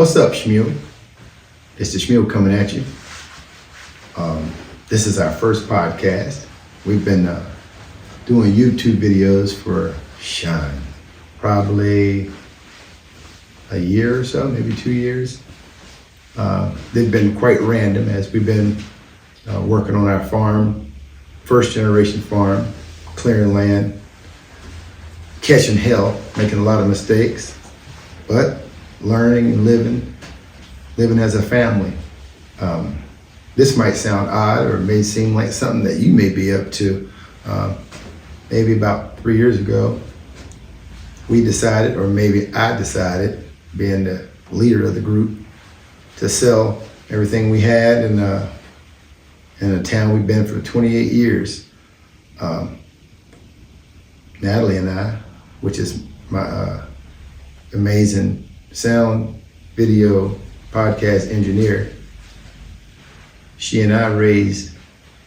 What's up, Shmule? It's the Shmule coming at you. This is our first podcast. We've been doing YouTube videos for probably a year or so, maybe 2 years. They've been quite random as we've been working on our farm, first generation farm, clearing land, catching hell, making a lot of mistakes, but learning and living as a family. This might sound odd or may seem like something that you may be up to. Maybe about 3 years ago, we decided, or maybe I decided, being the leader of the group, to sell everything we had in a town we've been for 28 years. Natalie and I, which is my amazing sound, video, podcast engineer, she and I raised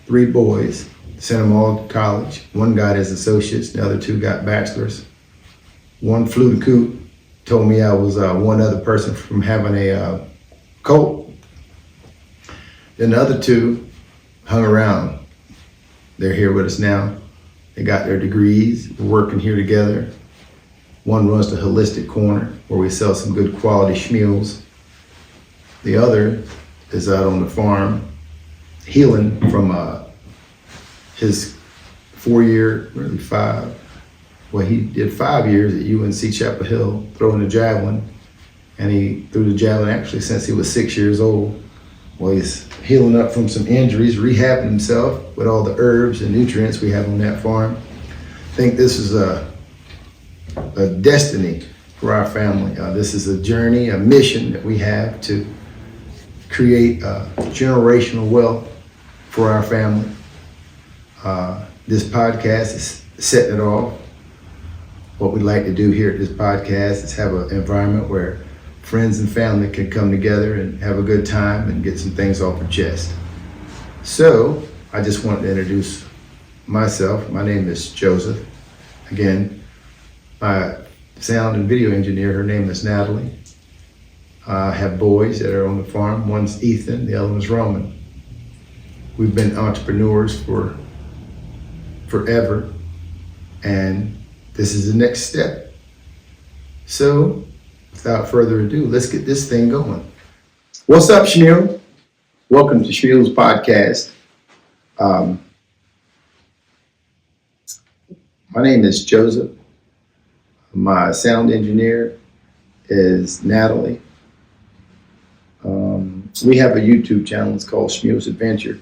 3 boys, sent them all to college. One got his associates, the other 2 got bachelors. One flew the coop, told me I was one other person from having a cult. Then the other 2 hung around. They're here with us now. They got their degrees, we're working here together. One runs the Holistic Corner, where we sell some good quality Shmules. The other is out on the farm, healing from his 4-year, really 5. Well, he did 5 years at UNC Chapel Hill, throwing the javelin. And he threw the javelin actually since he was 6 years old. Well, he's healing up from some injuries, rehabbing himself with all the herbs and nutrients we have on that farm. I think this is a destiny for our family. This is a journey, a mission that we have to create generational wealth for our family. This podcast is setting it off. What we like to do here at this podcast is have an environment where friends and family can come together and have a good time and get some things off their chest. So I just wanted to introduce myself. My name is Joseph. Again, my sound and video engineer, her name is Natalie. I have boys that are on the farm. One's Ethan, the other one's Roman. We've been entrepreneurs for forever, and this is the next step. So, without further ado, let's get this thing going. What's up, Shmule? Welcome to Shmule's podcast. My name is Joseph. My sound engineer is Natalie. We have a YouTube channel. It's called Shmules Adventure.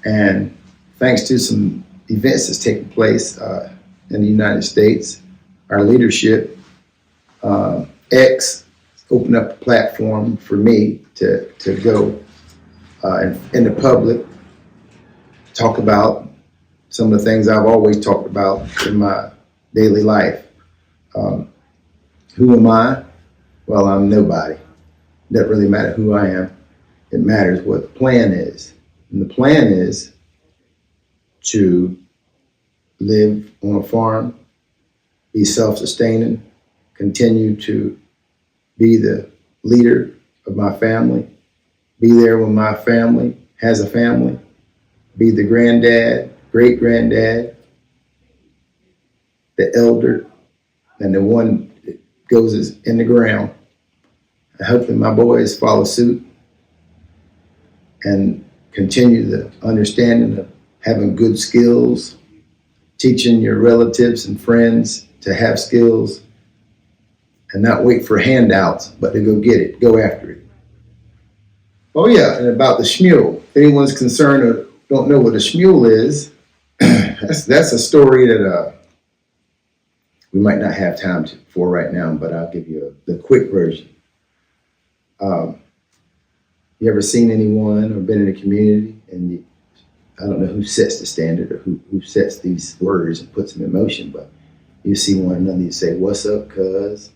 And thanks to some events that's taken place in the United States, our leadership, X, opened up a platform for me to go in the public, talk about some of the things I've always talked about in my daily life. Who am I? Well, I'm nobody. It doesn't really matter who I am. It matters what the plan is. And the plan is to live on a farm, be self-sustaining, continue to be the leader of my family, be there when my family has a family, be the granddad, great-granddad, the elder, and the one that goes in the ground. I hope that my boys follow suit and continue the understanding of having good skills, teaching your relatives and friends to have skills, and not wait for handouts, but to go get it, go after it. Oh yeah, and about the Shmule. If anyone's concerned or don't know what a Shmule is, that's a story that we might not have time for right now, but I'll give you the quick version. You ever seen anyone or been in a community and I don't know who sets the standard or who sets these words and puts them in motion, but you see one another, you say, "What's up, cuz?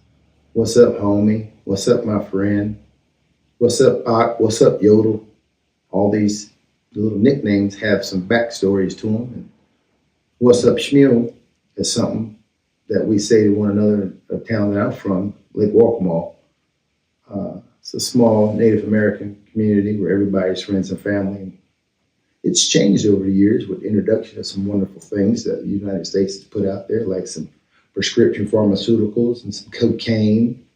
What's up, homie? What's up, my friend? What's up, Ock? What's up, Yodel?" All these little nicknames have some backstories to them. And "What's up, Shmule?" is something that we say to one another in a town that I'm from, Lake Walkmore. It's a small Native American community where everybody's friends and family. It's changed over the years with the introduction of some wonderful things that the United States has put out there, like some prescription pharmaceuticals and some cocaine.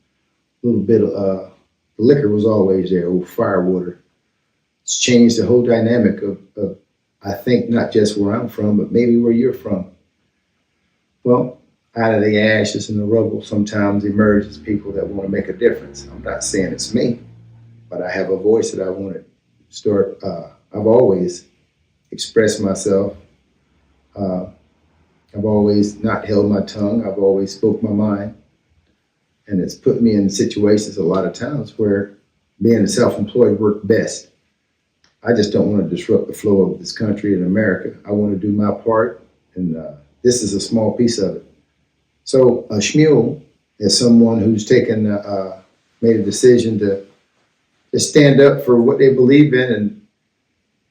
A little bit of liquor was always there, old firewater. It's changed the whole dynamic of, I think, not just where I'm from, but maybe where you're from. Well, out of the ashes and the rubble sometimes emerges people that want to make a difference. I'm not saying it's me, but I have a voice that I want to start. I've always expressed myself. I've always not held my tongue. I've always spoke my mind. And it's put me in situations a lot of times where being self-employed worked best. I just don't want to disrupt the flow of this country and America. I want to do my part, and this is a small piece of it. So a Shmule is someone who's taken, made a decision to stand up for what they believe in. And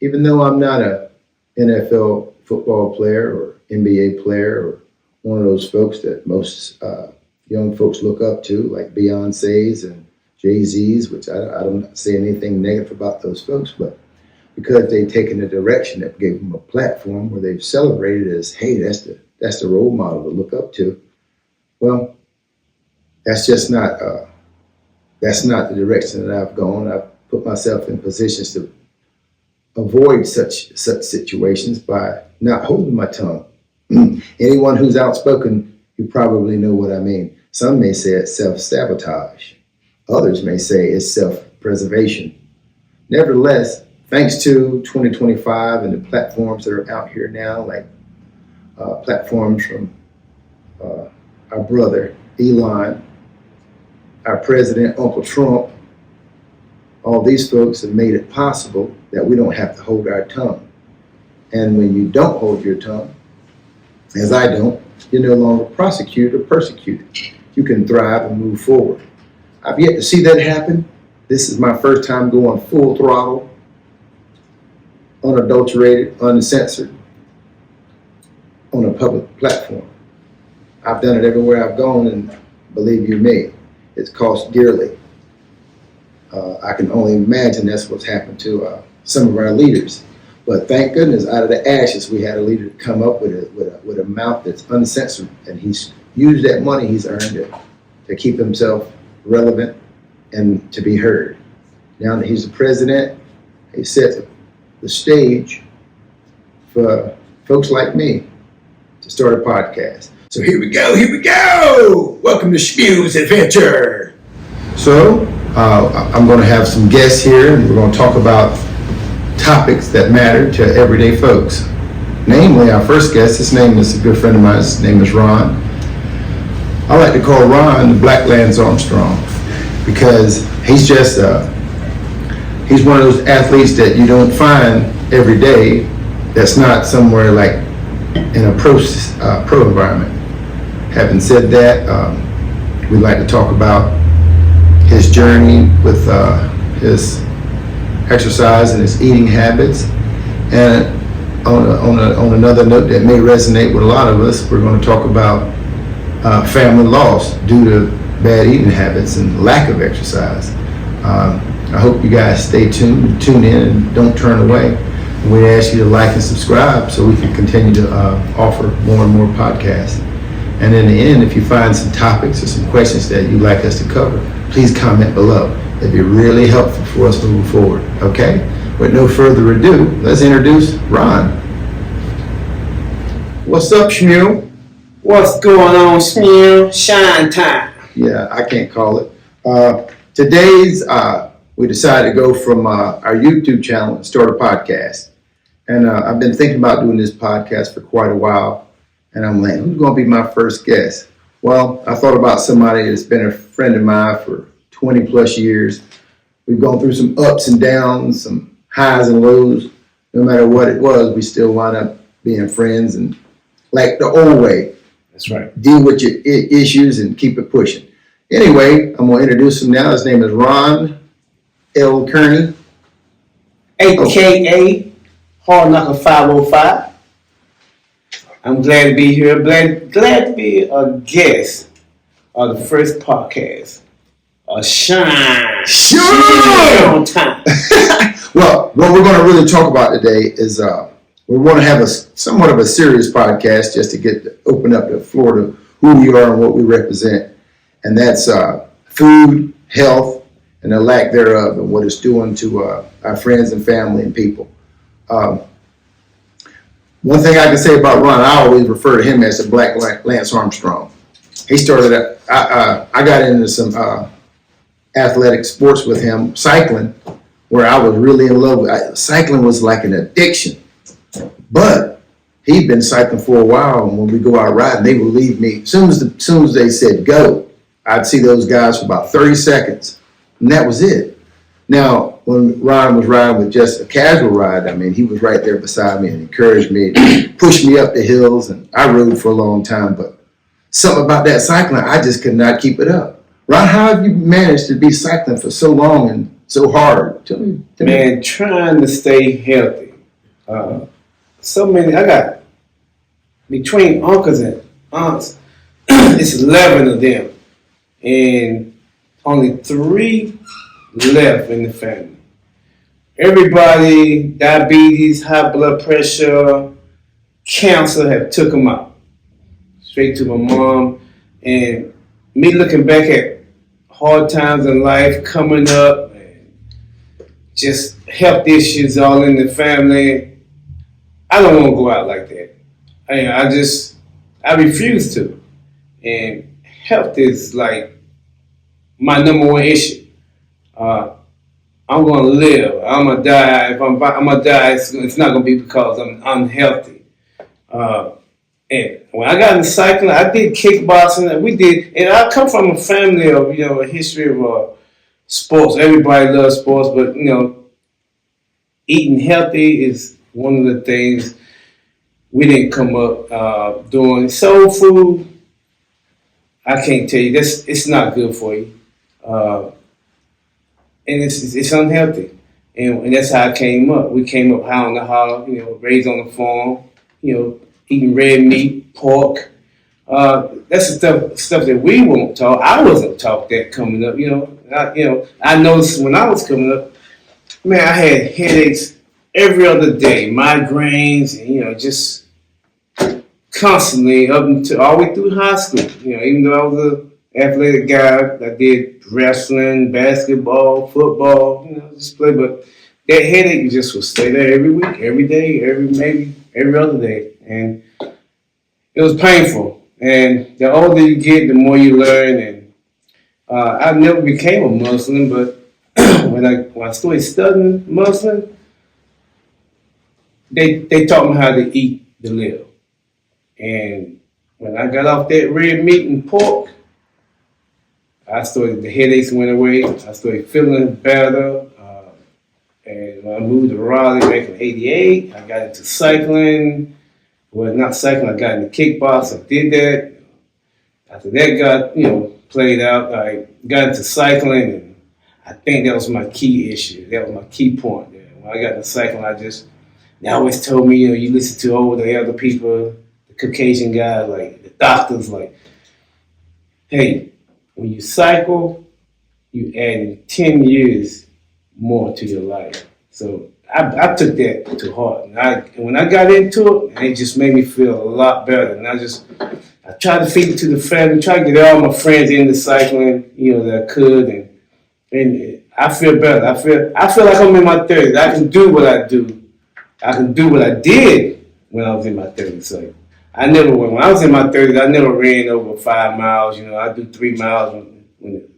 even though I'm not a NFL football player or NBA player or one of those folks that most young folks look up to, like Beyonce's and Jay-Z's, which I don't say anything negative about those folks, but because they've taken a direction that gave them a platform where they've celebrated as, hey, that's the role model to look up to. Well, that's just not that's not the direction that I've gone. I've put myself in positions to avoid such situations by not holding my tongue. Anyone who's outspoken, you probably know what I mean. Some may say it's self-sabotage. Others may say it's self-preservation. Nevertheless, thanks to 2025 and the platforms that are out here now, like platforms from our brother Elon, our president, Uncle Trump, all these folks have made it possible that we don't have to hold our tongue. And when you don't hold your tongue, as I don't, you're no longer prosecuted or persecuted. You can thrive and move forward. I've yet to see that happen. This is my first time going full throttle, unadulterated, uncensored, on a public platform. I've done it everywhere I've gone, and believe you me, it's cost dearly. I can only imagine that's what's happened to some of our leaders. But thank goodness, out of the ashes, we had a leader come up with a mouth that's uncensored, and he's used that money he's earned to keep himself relevant and to be heard. Now that he's the president, he set the stage for folks like me to start a podcast. So here we go. Welcome to Shmules Adventure. So I'm going to have some guests here, and we're going to talk about topics that matter to everyday folks. Namely, our first guest, his name is a good friend of mine, his name is Ron. I like to call Ron the Black Lance Armstrong because he's just, he's one of those athletes that you don't find every day that's not somewhere like in a pro environment. Having said that, we'd like to talk about his journey with his exercise and his eating habits. And on another note that may resonate with a lot of us, we're going to talk about family loss due to bad eating habits and lack of exercise. I hope you guys stay tuned, tune in, and don't turn away. And we ask you to like and subscribe so we can continue to offer more and more podcasts. And in the end, if you find some topics or some questions that you'd like us to cover, please comment below. It'd be really helpful for us moving forward, okay? With no further ado, let's introduce Ron. What's up, Shmule? What's going on, Shmule? Shine time. Yeah, I can't call it. Today's, we decided to go from our YouTube channel and start a podcast. And I've been thinking about doing this podcast for quite a while. And I'm like, who's going to be my first guest? Well, I thought about somebody that's been a friend of mine for 20 plus years. We've gone through some ups and downs, some highs and lows. No matter what it was, we still wind up being friends, and like the old way. That's right. Deal with your issues and keep it pushing. Anyway, I'm going to introduce him now. His name is Ron L. Kearney. AKA Hardknocker 505. I'm glad to be here. Glad to be a guest of the first podcast shine. Sure. On time. Well, what we're going to really talk about today is we want to have a somewhat of a serious podcast just to open up the floor to who we are and what we represent, and that's food, health, and the lack thereof, and what it's doing to our friends and family and people. One thing I can say about Ron, I always refer to him as the Black Lance Armstrong. He started. I got into some athletic sports with him, cycling, where I was really in love with. Cycling was like an addiction, but he'd been cycling for a while, and when we go out riding, they would leave me. As soon as they said go, I'd see those guys for about 30 seconds, and that was it. Now, when Ron was riding with just a casual ride, I mean, he was right there beside me and encouraged me, pushed me up the hills, and I rode for a long time. But something about that cycling, I just could not keep it up. Ron, how have you managed to be cycling for so long and so hard? Tell me. Man, trying to stay healthy. I got between uncles and aunts, it's 11 of them, and only 3 left in the family. Everybody, diabetes, high blood pressure, cancer have took them out. Straight to my mom. And me looking back at hard times in life coming up, and just health issues all in the family. I don't want to go out like that. I refuse to. And health is like my number one issue. I'm gonna live. I'm gonna die. If I'm gonna die, it's not gonna be because I'm unhealthy. And when I got into cycling, I did kickboxing. We did, and I come from a family of a history of sports. Everybody loves sports, but eating healthy is one of the things we didn't come up doing. Soul food, I can't tell you, it's not good for you. And it's unhealthy, and that's how I came up. We came up high on the hog, raised on the farm, eating red meat, pork. That's the stuff that we weren't taught. I wasn't taught that coming up. I noticed when I was coming up, man, I had headaches every other day, migraines, and just constantly up until all the way through high school. Even though I was an athletic guy, I did wrestling, basketball, football, just play. But that headache just would stay there every week, every day, maybe every other day. And it was painful. And the older you get, the more you learn. And I never became a Muslim, but when I started studying Muslim, they taught me how to eat to live. And when I got off that red meat and pork, the headaches went away. I started feeling better. And when I moved to Raleigh back in '88, I got into cycling. Well, not cycling, I got into kickbox. I did that. After that got, played out, I got into cycling, and I think that was my key issue. That was my key point. When I got into cycling, they always told me, you listen to all the other people, the Caucasian guys, like the doctors, like, hey, when you cycle, you add 10 years more to your life. So I took that to heart. And when I got into it, it just made me feel a lot better. And I tried to feed it to the family, tried to get all my friends into cycling, that I could. And I feel better. I feel like I'm in my 30s. I can do what I do. I can do what I did when I was in my 30s. So when I was in my 30s, I never ran over 5 miles. I do 3 miles.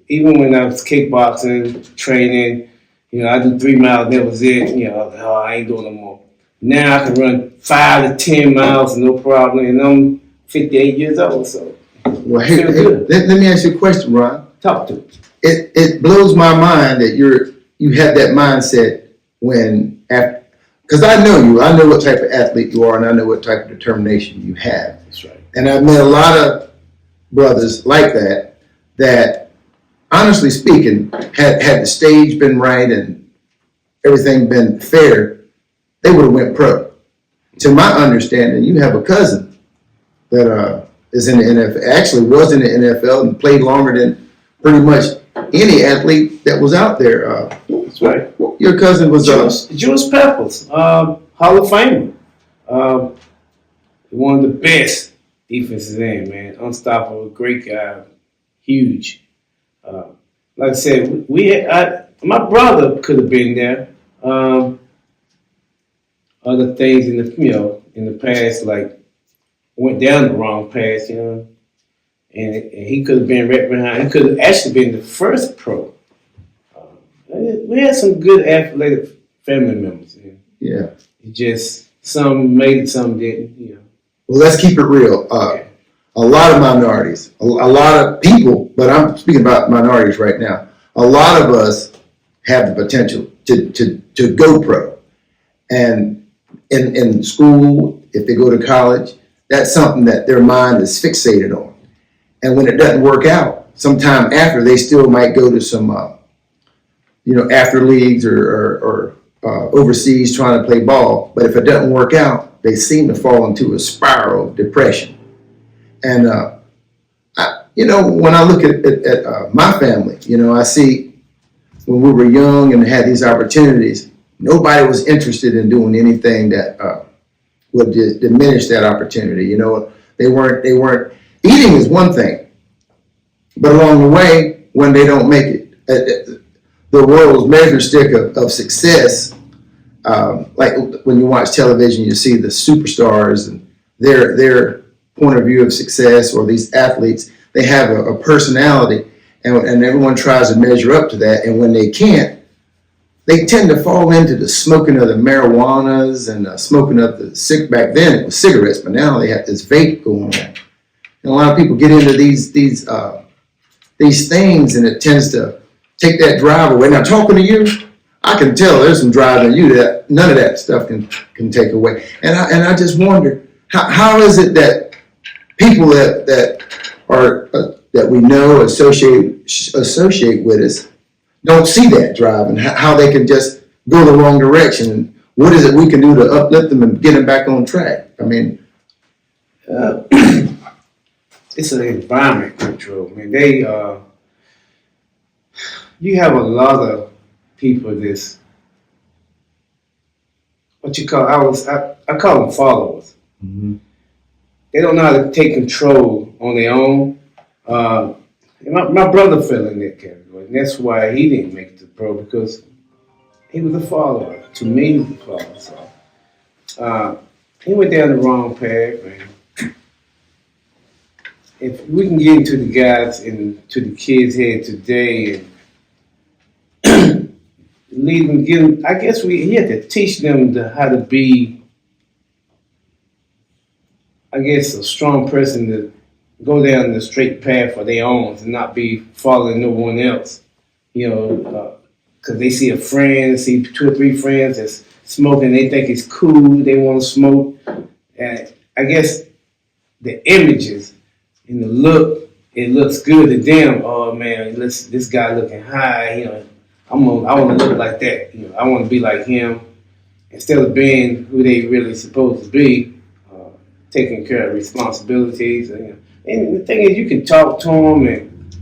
Even when I was kickboxing, training, I do 3 miles, that was it. I ain't doing no more. Now I can run 5 to 10 miles, no problem, and I'm 58 years old, so well, hey, let me ask you a question, Ron. Talk to me. It blows my mind that you have that mindset because I know you. I know what type of athlete you are, and I know what type of determination you have. That's right. And I've met a lot of brothers like that honestly speaking, had the stage been right and everything been fair, they would have went pro. To my understanding, you have a cousin that is in the NFL, actually was in the NFL and played longer than pretty much any athlete that was out there. That's right. Your cousin was Jules Peppers, Hall of Famer. One of the best defenses in, man. Unstoppable, great guy, huge. Like I said, my brother could have been there. Other things in the past, like went down the wrong path, and he could have been right behind. He could have actually been the first pro. We had some good athletic family members. Yeah. It just some made it, some didn't. Well, let's keep it real. A lot of minorities, a lot of people, but I'm speaking about minorities right now. A lot of us have the potential to go pro. And in school, if they go to college, that's something that their mind is fixated on. And when it doesn't work out, sometime after, they still might go to some, after leagues or overseas trying to play ball. But if it doesn't work out, they seem to fall into a spiral of depression. And, when I look at my family, I see when we were young and had these opportunities, nobody was interested in doing anything that would diminish that opportunity. They weren't, eating is one thing, but along the way, when they don't make it, the world's measure stick of success, like when you watch television, you see the superstars and their point of view of success, or these athletes, they have a personality, and everyone tries to measure up to that. And when they can't, they tend to fall into the smoking of the marijuanas and smoking of back then it was cigarettes, but now they have this vape going on. And a lot of people get into these things, and it tends to take that drive away. Now, talking to you, I can tell there's some drive in you that none of that stuff can take away. And I just wonder, how is it that people that are that we know associate with us don't see that drive, and how they can just go the wrong direction? And what is it we can do to uplift them and get them back on track? I mean, it's an environment control. I mean, you have a lot of people this, what you call, I call them followers. Mm-hmm. They don't know how to take control on their own. My brother fell in that category, and that's why he didn't make it to pro, because he was a follower. To me, he was a follower. So he went down the wrong path, man. If we can get into the guys and to the kids' head today and lead them, I guess he had to teach them how to be, I guess, a strong person to go down the straight path for their own and not be following no one else, because they see a friend, see 2 or 3 friends that's smoking, they think it's cool, they want to smoke. And I guess the images and the look, it looks good to them. Oh man, this guy looking high, I want to look like that. I want to be like him, instead of being who they really supposed to be, taking care of responsibilities. And the thing is, you can talk to them, and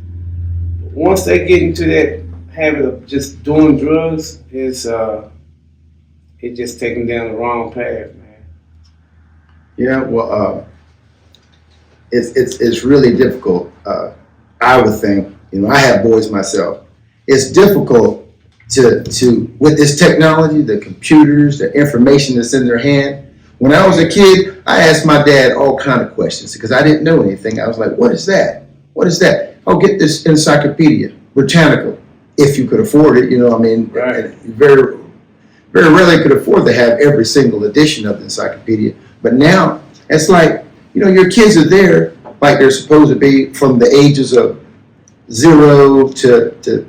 once they get into that habit of just doing drugs, it just taking down the wrong path, man. Yeah, well, it's really difficult. I would think, I have boys myself. It's difficult to with this technology, the computers, the information that's in their hand. When I was a kid, I asked my dad all kind of questions because I didn't know anything. I was like, "What is that? What is that?" I'll get this Encyclopedia Britannica if you could afford it. Right. Very, very rarely could afford to have every single edition of the encyclopedia. But now it's like, your kids are there like they're supposed to be from the ages of 0 to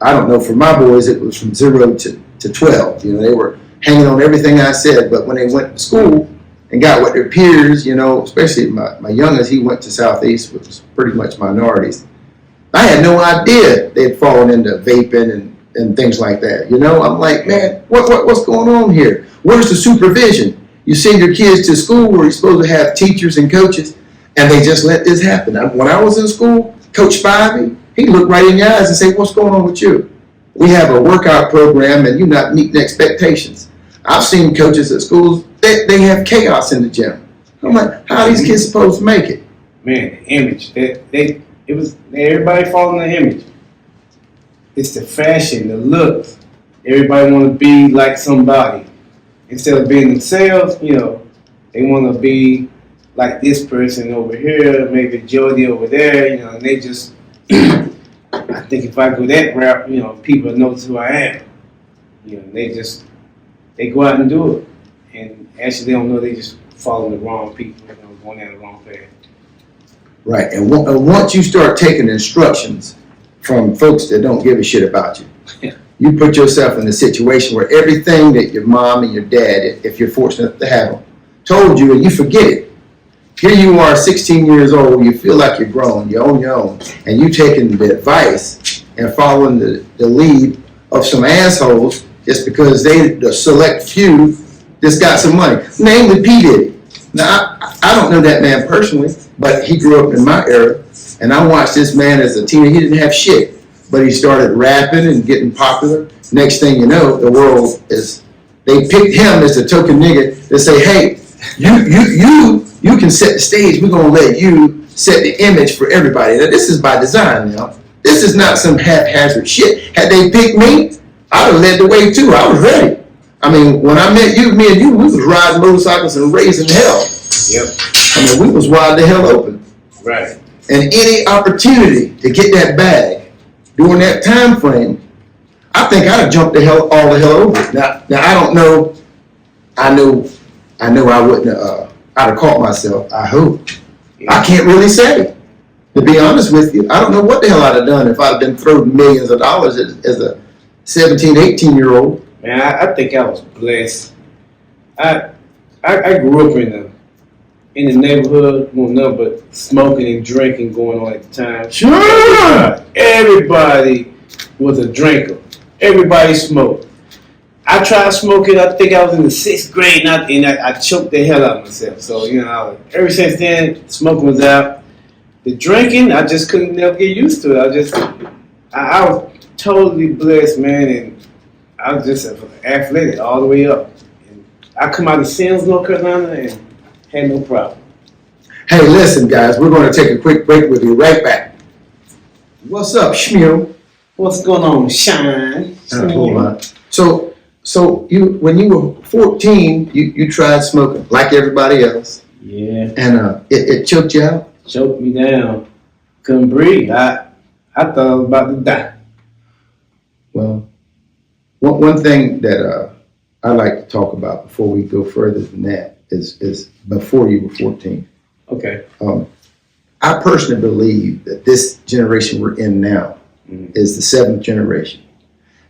I don't know. For my boys, it was from 0 to 12. They were hanging on everything I said. But when they went to school and got with their peers, especially my youngest, he went to Southeast, which was pretty much minorities. I had no idea they'd fallen into vaping and things like that. I'm like, man, what's going on here? Where's the supervision? You send your kids to school where you're supposed to have teachers and coaches, and they just let this happen. When I was in school, Coach Spivey, He look right in your eyes and say, what's going on with you? We have a workout program and you're not meeting expectations. I've seen coaches at schools, they have chaos in the gym. I'm like, how are these kids supposed to make it? Man, the image. It was everybody following the image. It's the fashion, the looks. Everybody want to be like somebody. Instead of being themselves, they want to be like this person over here, maybe Jody over there, and they just, I think if I go that route, people know who I am. They go out and do it. And actually they don't know, they just following the wrong people, going down the wrong path. Right, and once you start taking instructions from folks that don't give a shit about you, you put yourself in a situation where everything that your mom and your dad, if you're fortunate to have them, told you, and you forget it. Here you are, 16 years old, you feel like you're grown, you're on your own, and you taking the advice and following the lead of some assholes just because they, the select few, just got some money. Namely P. Diddy. Now, I don't know that man personally, but he grew up in my era, and I watched this man as a teenager. He didn't have shit, but he started rapping and getting popular. Next thing you know, the world is, they picked him as the token nigga to say, hey, you can set the stage. We're going to let you set the image for everybody. Now, this is by design now. This is not some haphazard shit. Had they picked me, I would have led the way too. I was ready. I mean, when I met you, me and you, we was riding motorcycles and raising hell. Yep. I mean, we was wide the hell open. Right. And any opportunity to get that bag during that time frame, I think I'd have jumped all the hell over it. Now I don't know. I know I wouldn't have, I'd have caught myself, I hope. Yeah. I can't really say. To be honest with you, I don't know what the hell I'd have done if I'd have been thrown millions of dollars as a 17, 18-year-old. Man, I think I was blessed. I grew up in the neighborhood, nothing but smoking and drinking going on at the time. Sure. Everybody was a drinker. Everybody smoked. I tried smoking, I think I was in the 6th grade, and I choked the hell out of myself. So, ever since then, smoking was out. The drinking, I just couldn't never get used to it. I was totally blessed, man, and I was just athletic all the way up. And I come out of Sims, North Carolina, and had no problem. Hey, listen, guys, we're going to take a quick break. We'll be right back. What's up, Shmule? What's going on, Shine? Hold on. So you, when you were 14, you tried smoking like everybody else. Yeah. And it choked you out? Choked me down. Couldn't breathe. I thought I was about to die. Well, one thing that I like to talk about before we go further than that is before you were 14. Okay. I personally believe that this generation we're in now is the 7th generation.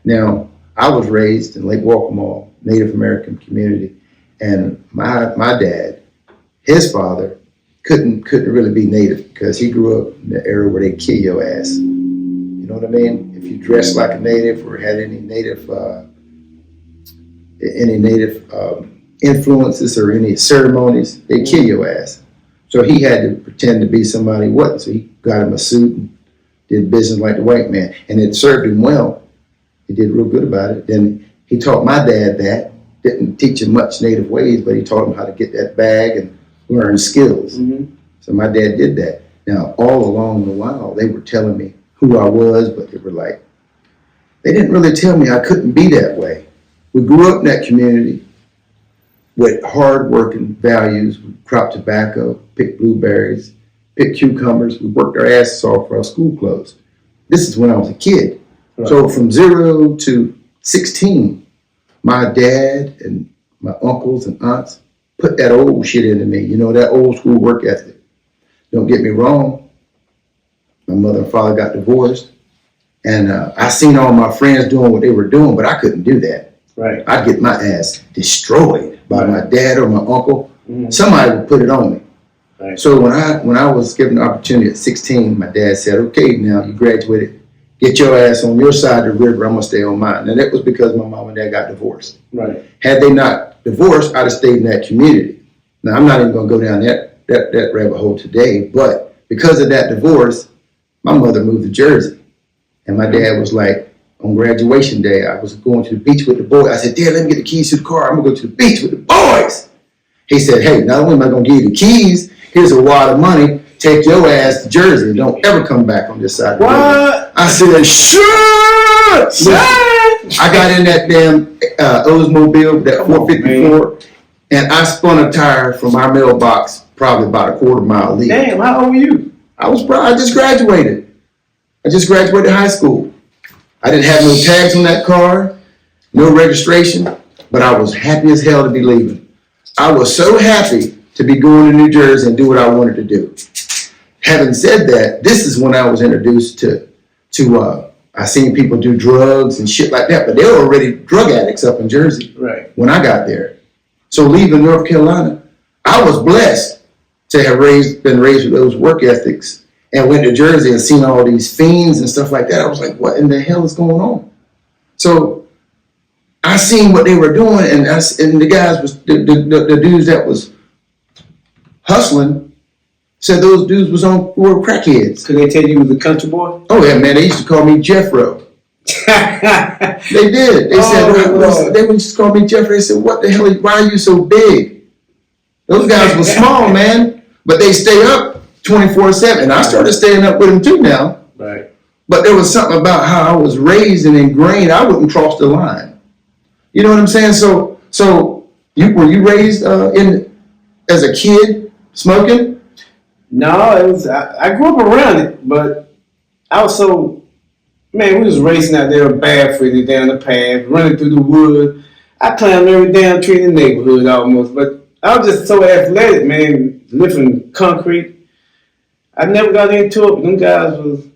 Now, I was raised in Lake Waccamaw, Native American community, and my dad, his father, couldn't really be Native because he grew up in the era where they kill your ass. You know what I mean? If you dressed like a Native or had any Native influences or any ceremonies, they kill your ass. So he had to pretend to be somebody he wasn't. So he got him a suit and did business like the white man, and it served him well. He did real good about it. Then he taught my dad that. Didn't teach him much Native ways, but he taught him how to get that bag and learn skills. Mm-hmm. So my dad did that. Now, all along the while, they were telling me who I was, but they were like, they didn't really tell me I couldn't be that way. We grew up in that community with hard-working values. We cropped tobacco, picked blueberries, picked cucumbers. We worked our asses off for our school clothes. This is when I was a kid. Right. So from 0 to 16, my dad and my uncles and aunts put that old shit into me, that old school work ethic. Don't get me wrong, my mother and father got divorced, and I seen all my friends doing what they were doing, but I couldn't do that. Right. I'd get my ass destroyed by my dad or my uncle. Mm-hmm. Somebody would put it on me. Right. So when I was given the opportunity at 16, my dad said, okay, now you graduated, get your ass on your side of the river, I'm going to stay on mine. And that was because my mom and dad got divorced. Right. Had they not divorced, I'd have stayed in that community. Now, I'm not even going to go down that rabbit hole today, but because of that divorce, My mother moved to Jersey, and my dad was like, on graduation day, I was going to the beach with the boys. I said, Dad, let me get the keys to the car. I'm going to go to the beach with the boys. He said, hey, not only am I going to give you the keys, here's a wad of money. Take your ass to Jersey and don't ever come back on this side of the road. I said, sure. I got in that damn Oldsmobile, that 454, and I spun a tire from our mailbox probably about a quarter mile lead. Damn, how old were you? I just graduated. I just graduated high school. I didn't have no tags on that car, no registration, but I was happy as hell to be leaving. I was so happy to be going to New Jersey and do what I wanted to do. Having said that, this is when I was introduced to I seen people do drugs and shit like that, but they were already drug addicts up in Jersey when I got there. So leaving North Carolina, I was blessed to have been raised with those work ethics, and went to Jersey and seen all these fiends and stuff like that. I was like, what in the hell is going on? So I seen what they were doing, and the guys was the dudes that was hustling said those dudes were crackheads. Could they tell you was a country boy? Oh yeah, man. They used to call me Jeffro. They did. They said they used to call me Jeffro. They said, what the hell? Why are you so big? Those guys were small, man, but they stay up 24/7. And I started staying up with them too now. Right. But there was something about how I was raised and ingrained. I wouldn't cross the line. You know what I'm saying? So were you raised as a kid smoking? No, it was. I grew up around it, but I was so, man, we was racing out there barefooted down the path, running through the wood. I climbed every damn tree in the neighborhood almost, but I was just so athletic, man, lifting concrete. I never got into it, but them guys was,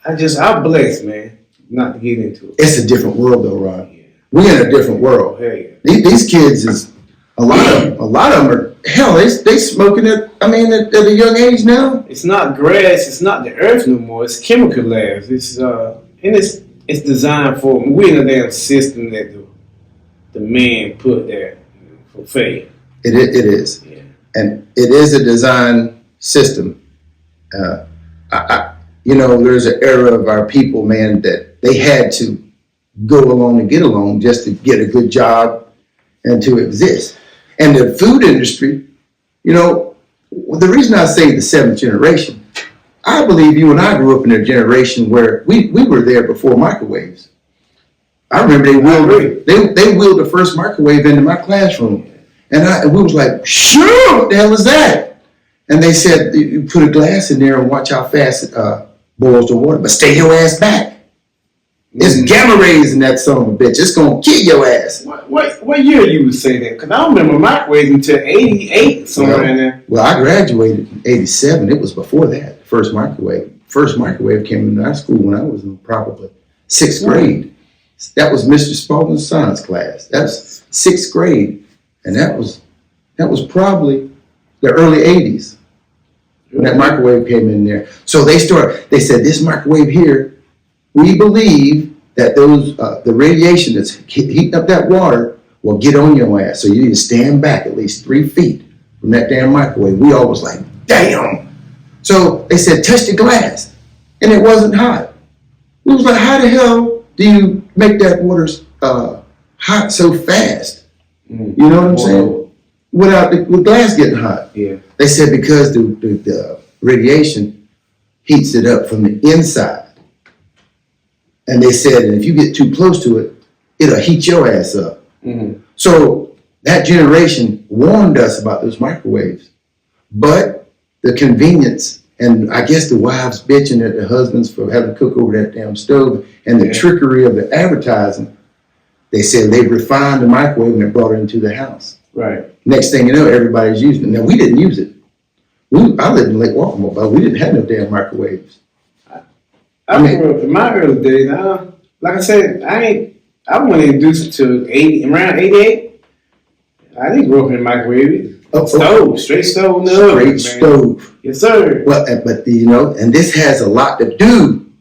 I was blessed, man, not to get into it. It's a different world though, Ron. Yeah. We're in a different world. Hey. These kids is, a lot of them are, hell, they smoking at a young age now. It's not grass, it's not the earth no more, it's chemical labs. It's it's designed for, we're in a damn system that the man put there for failure. It is. Yeah. And it is a design system. There's an era of our people, man, that they had to go along and get along just to get a good job and to exist. And the food industry, the reason I say the seventh generation, I believe you and I grew up in a generation where we were there before microwaves. I remember they wheeled the first microwave into my classroom. And we was like, sure, what the hell is that? And they said, you put a glass in there and watch how fast it boils the water, but stay your ass back. It's gamma rays in that son of a bitch. It's going to kill your ass. What year you would say that? Because I don't remember microwaves until 88, somewhere in there. Well, I graduated in 87. It was before that, first microwave. First microwave came into our school when I was in probably 6th grade. That was Mr. Spaulding's science class. That's 6th grade. And that was probably the early 80s when that microwave came in there. So they said, this microwave here, we believe that the radiation that's heating up that water will get on your ass. So you need to stand back at least 3 feet from that damn microwave. We all was like, damn. So they said, touch the glass. And it wasn't hot. We was like, how the hell do you make that water hot so fast? You know what I'm saying? Without the glass getting hot. Yeah. They said because the radiation heats it up from the inside. And they said, and if you get too close to it, it'll heat your ass up. Mm-hmm. So that generation warned us about those microwaves. But the convenience, and I guess the wives bitching at the husbands for having to cook over that damn stove, and the trickery of the advertising, they said they refined the microwave and they brought it into the house. Right. Next thing you know, everybody's using it. Now, we didn't use it. I lived in Lake Walkermore, but we didn't have no damn microwaves. I remember in my early days, like I said, I wasn't introduced to around 88. I didn't grow up in a microwave. Straight stove. Straight stove. Yes, sir. Well, but and this has a lot to do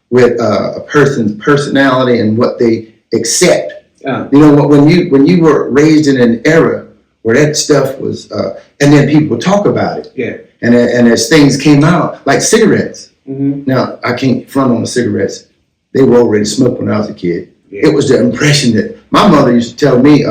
with a person's personality and what they accept. When you were raised in an era where that stuff was, and then people talk about it. Yeah. And as things came out, like cigarettes. Now, I can't front on the cigarettes. They were already smoked when I was a kid. Yeah. It was the impression that my mother used to tell me,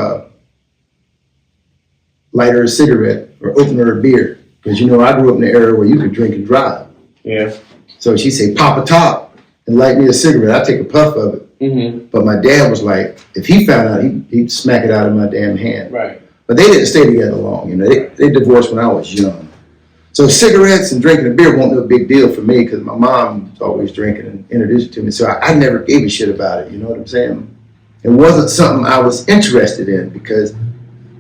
light her a cigarette or open her a beer. Because, you know, I grew up in the era where you could drink and drive. Yeah. So she'd say, pop a top and light me a cigarette. I'd take a puff of it. But my dad was like, if he found out, he'd smack it out of my damn hand. Right. But they didn't stay together long. You know, they divorced when I was young. So cigarettes and drinking a beer wasn't no big deal for me because my mom was always drinking and introduced it to me. So I never gave a shit about it. You know what I'm saying? It wasn't something I was interested in because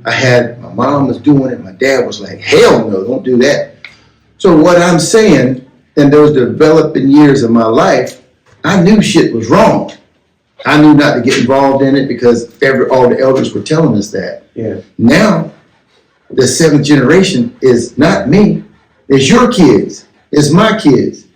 my mom was doing it. My dad was like, hell no, don't do that. So what I'm saying, in those developing years of my life, I knew shit was wrong. I knew not to get involved in it because all the elders were telling us that. Yeah. Now, the seventh generation is not me. It's your kids. It's my kids.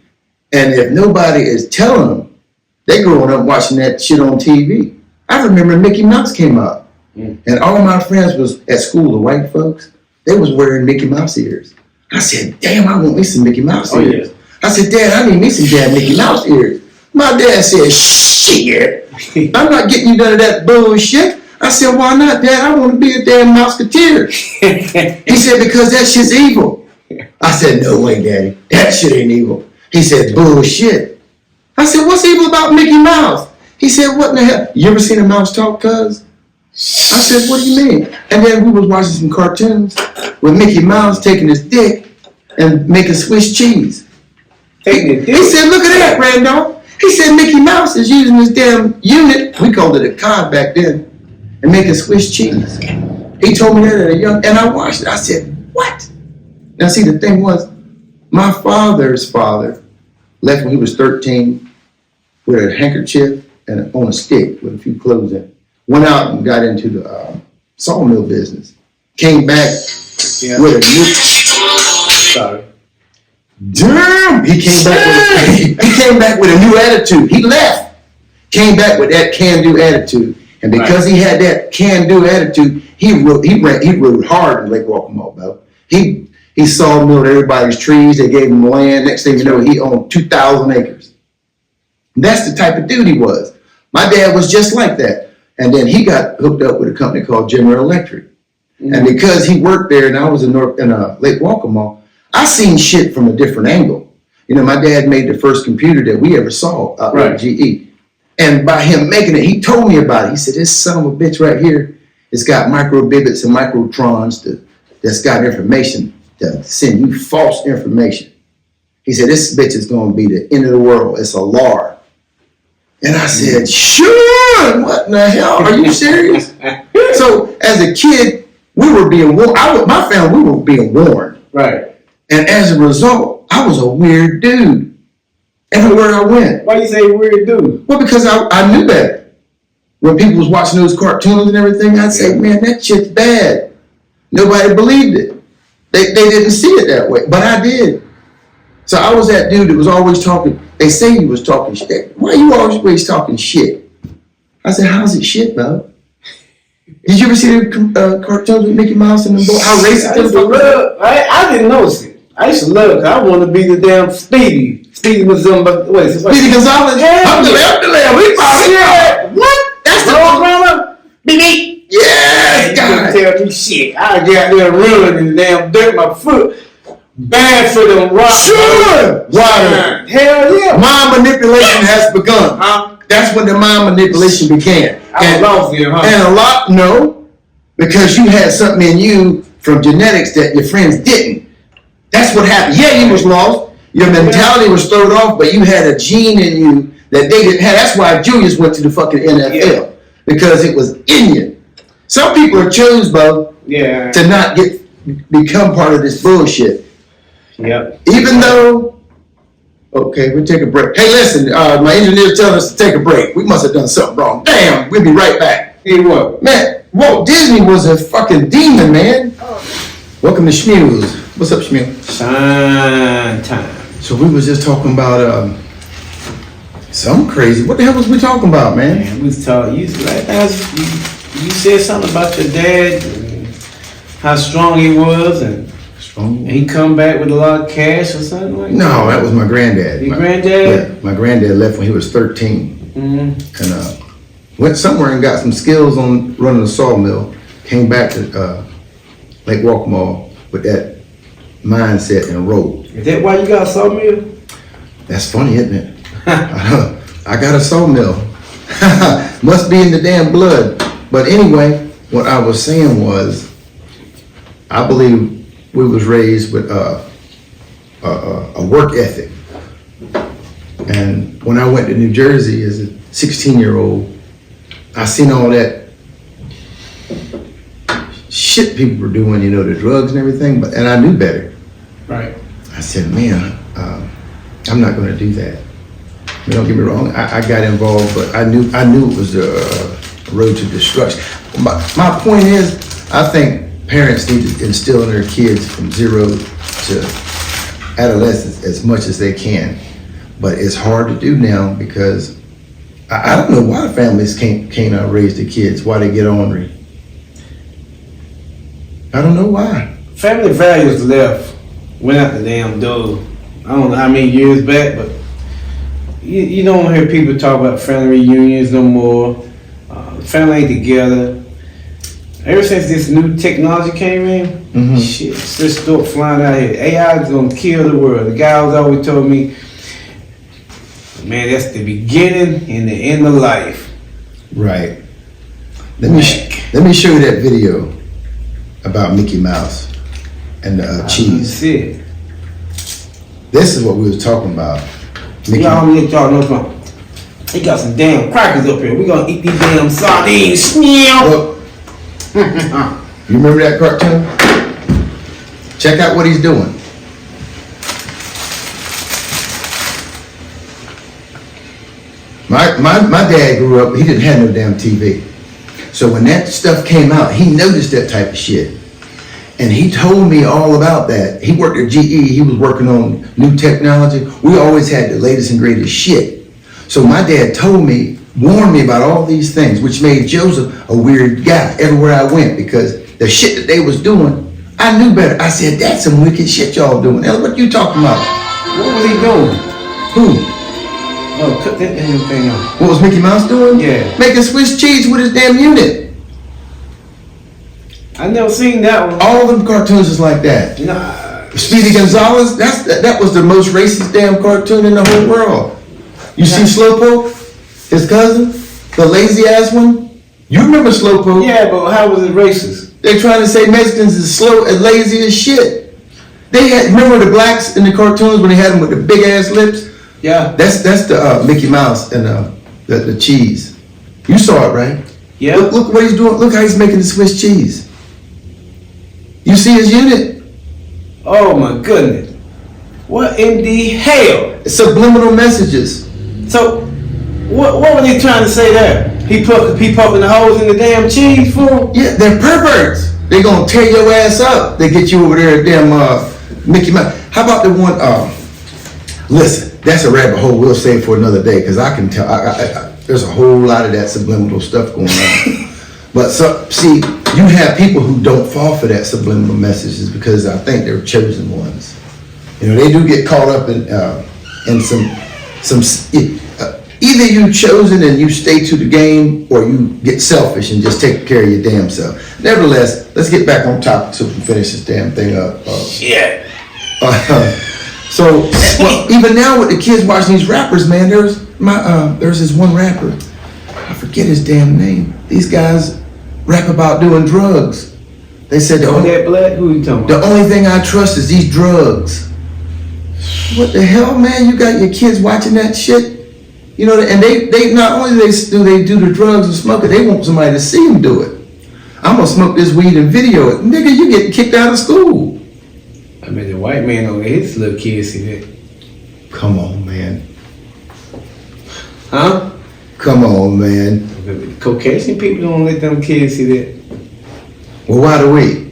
And if nobody is telling them, they growing up watching that shit on TV. I remember Mickey Mouse came out. And all my friends was at school, the white folks, they was wearing Mickey Mouse ears. I said, damn, I want me some Mickey Mouse ears. Yeah. I said, Dad, I need me some damn Mickey Mouse ears. My dad said, shit, I'm not getting you none of that bullshit. I said, why not, Dad? I want to be a damn Mouseketeer. He said, because that shit's evil. I said, no way, Daddy. That shit ain't evil. He said, bullshit. I said, what's evil about Mickey Mouse? He said, what in the hell? You ever seen a mouse talk, cuz? I said, what do you mean? And then we was watching some cartoons with Mickey Mouse taking his dick and making Swiss cheese. He said, look at that, Randolph. He said, Mickey Mouse is using this damn unit, we called it a cod back then, and making Swiss cheese. He told me that at a young, and I watched it. I said, what? Now see, the thing was, my father's father left when he was 13 with a handkerchief and on a stick with a few clothes in it. Went out and got into the sawmill business. Came back with a new. Sorry. Damn! He came back with a new attitude. He left. Came back with that can-do attitude, and because he had that can-do attitude, he rode hard in Lake Waccamaw, bro. He sawmilled everybody's trees. They gave him land. Next thing you know, he owned 2,000 acres. That's the type of dude he was. My dad was just like that. And then he got hooked up with a company called General Electric. And because he worked there and I was in Lake Waccamaw, I seen shit from a different angle. You know, my dad made the first computer that we ever saw out at GE. And by him making it, he told me about it. He said, this son of a bitch right here, it's got microbibbits and microtrons that's got information to send you false information. He said, this bitch is going to be the end of the world. It's a LAR. And I said, sure, what in the hell? Are you serious? So as a kid, we were being warned. My family, we were being warned. Right. And as a result, I was a weird dude everywhere I went. Why you say weird dude? Well, because I knew better. When people was watching those cartoons and everything, I'd say, man, that shit's bad. Nobody believed it. They didn't see it that way, but I did. So I was that dude that was always talking. They say he was talking shit. Why are you always talking shit? I said, how's it shit, bro? Did you ever see the cartoons with Mickey Mouse and them boys? How racist I used to love. I didn't notice it. I used to love it. I want to be the damn Speedy. Speedy was what is it? Speedy Gonzalez? Yeah. We found it. What? That's the grandma. Beep. Yeah, God. You tell me shit. I get out there running in the damn dirt my foot. Bad for them rocks. Sure. Water. Hell yeah. Mind manipulation has begun. That's when the mind manipulation began. I lost you, huh? And a lot, no, because you had something in you from genetics that your friends didn't. That's what happened. Yeah, you was lost. Your mentality was thrown off, but you had a gene in you that they didn't have. That's why Julius went to the fucking NFL, because it was in you. Some people are chosen, Bo, to not become part of this bullshit. Yep. Even though, okay, we'll take a break. Hey, listen, my engineer's telling us to take a break. We must have done something wrong. Damn, we'll be right back. Hey, what? Man, Walt Disney was a fucking demon, man. Welcome to Shmules. What's up, Shmule? Shine time. So we was just talking about something crazy. What the hell was we talking about, man? Man, we was talking. You said something about your dad, and how strong he was, and And he come back with a lot of cash or something like that? No, that was my granddad. Your granddad? Yeah, my granddad left when he was 13. Mm-hmm. And went somewhere and got some skills on running a sawmill. Came back to Lake Walkmore with that mindset and rolled. Is that why you got a sawmill? That's funny, isn't it? I got a sawmill. Must be in the damn blood. But anyway, what I was saying was, I believe we was raised with a work ethic. And when I went to New Jersey as a 16-year-old, I seen all that shit people were doing, you know, the drugs and everything, and I knew better. Right. I said, man, I'm not gonna do that. Don't get me wrong, I got involved, but I knew it was a road to destruction. My point is, I think parents need to instill in their kids from 0 to adolescence as much as they can. But it's hard to do now because I don't know why families can't raise the kids, why they get ornery. I don't know why. Family values went out the damn door. I don't know how many years back, but you don't hear people talk about family reunions no more. Family ain't together. Ever since this new technology came in, shit, just start flying out here. AI is gonna kill the world. The guy was always told me, man, that's the beginning and the end of life. Right. Let me show you that video about Mickey Mouse and the cheese. See. This is what we was talking about. Y'all need y'all know something. He got some damn crackers up here. We gonna eat these damn sardines. Shmule. You remember that cartoon? Check out what he's doing. My dad grew up, he didn't have no damn TV. So when that stuff came out, he noticed that type of shit. And he told me all about that. He worked at GE, he was working on new technology. We always had the latest and greatest shit. So my dad warned me about all these things, which made Joseph a weird guy everywhere I went, because the shit that they was doing, I knew better. I said, that's some wicked shit y'all doing. Hell, what you talking about? What was he doing? Who? Oh, cut that damn thing off. What was Mickey Mouse doing? Yeah. Making Swiss cheese with his damn unit. I never seen that one. All them cartoons is like that. Nah. Speedy Gonzalez, that was the most racist damn cartoon in the whole world. You see Slowpoke, his cousin, the lazy ass one? You remember Slowpoke? Yeah, but how was it racist? They're trying to say Mexicans is slow and lazy as shit. Remember the blacks in the cartoons when they had them with the big ass lips? Yeah. That's the Mickey Mouse and the cheese. You saw it, right? Yeah. Look what he's doing. Look how he's making the Swiss cheese. You see his unit? Oh my goodness. What in the hell? It's subliminal messages. So, what were they trying to say there? He poking the holes in the damn cheese fool? Yeah, they're perverts. They're gonna tear your ass up. They get you over there, damn Mickey Mouse. How about the one? Listen, that's a rabbit hole. We'll save for another day, because I can tell. There's a whole lot of that subliminal stuff going on. But see, you have people who don't fall for that subliminal messages because I think they're chosen ones. You know, they do get caught up in some. Either you chosen and you stay to the game, or you get selfish and just take care of your damn self. Nevertheless, let's get back on topic so we can finish this damn thing up. Shit. So even now with the kids watching these rappers, man, there's this one rapper. I forget his damn name. These guys rap about doing drugs. They said that black? Who you talking about? The only thing I trust is these drugs. What the hell, man? You got your kids watching that shit? You know, and they not only do they do the drugs and smoke it, they want somebody to see them do it. I'm gonna smoke this weed and video it. Nigga, you getting kicked out of school. I mean, the white man don't let his little kids see that. Come on, man. Huh? Come on, man. The Caucasian people don't let them kids see that. Well, why do we?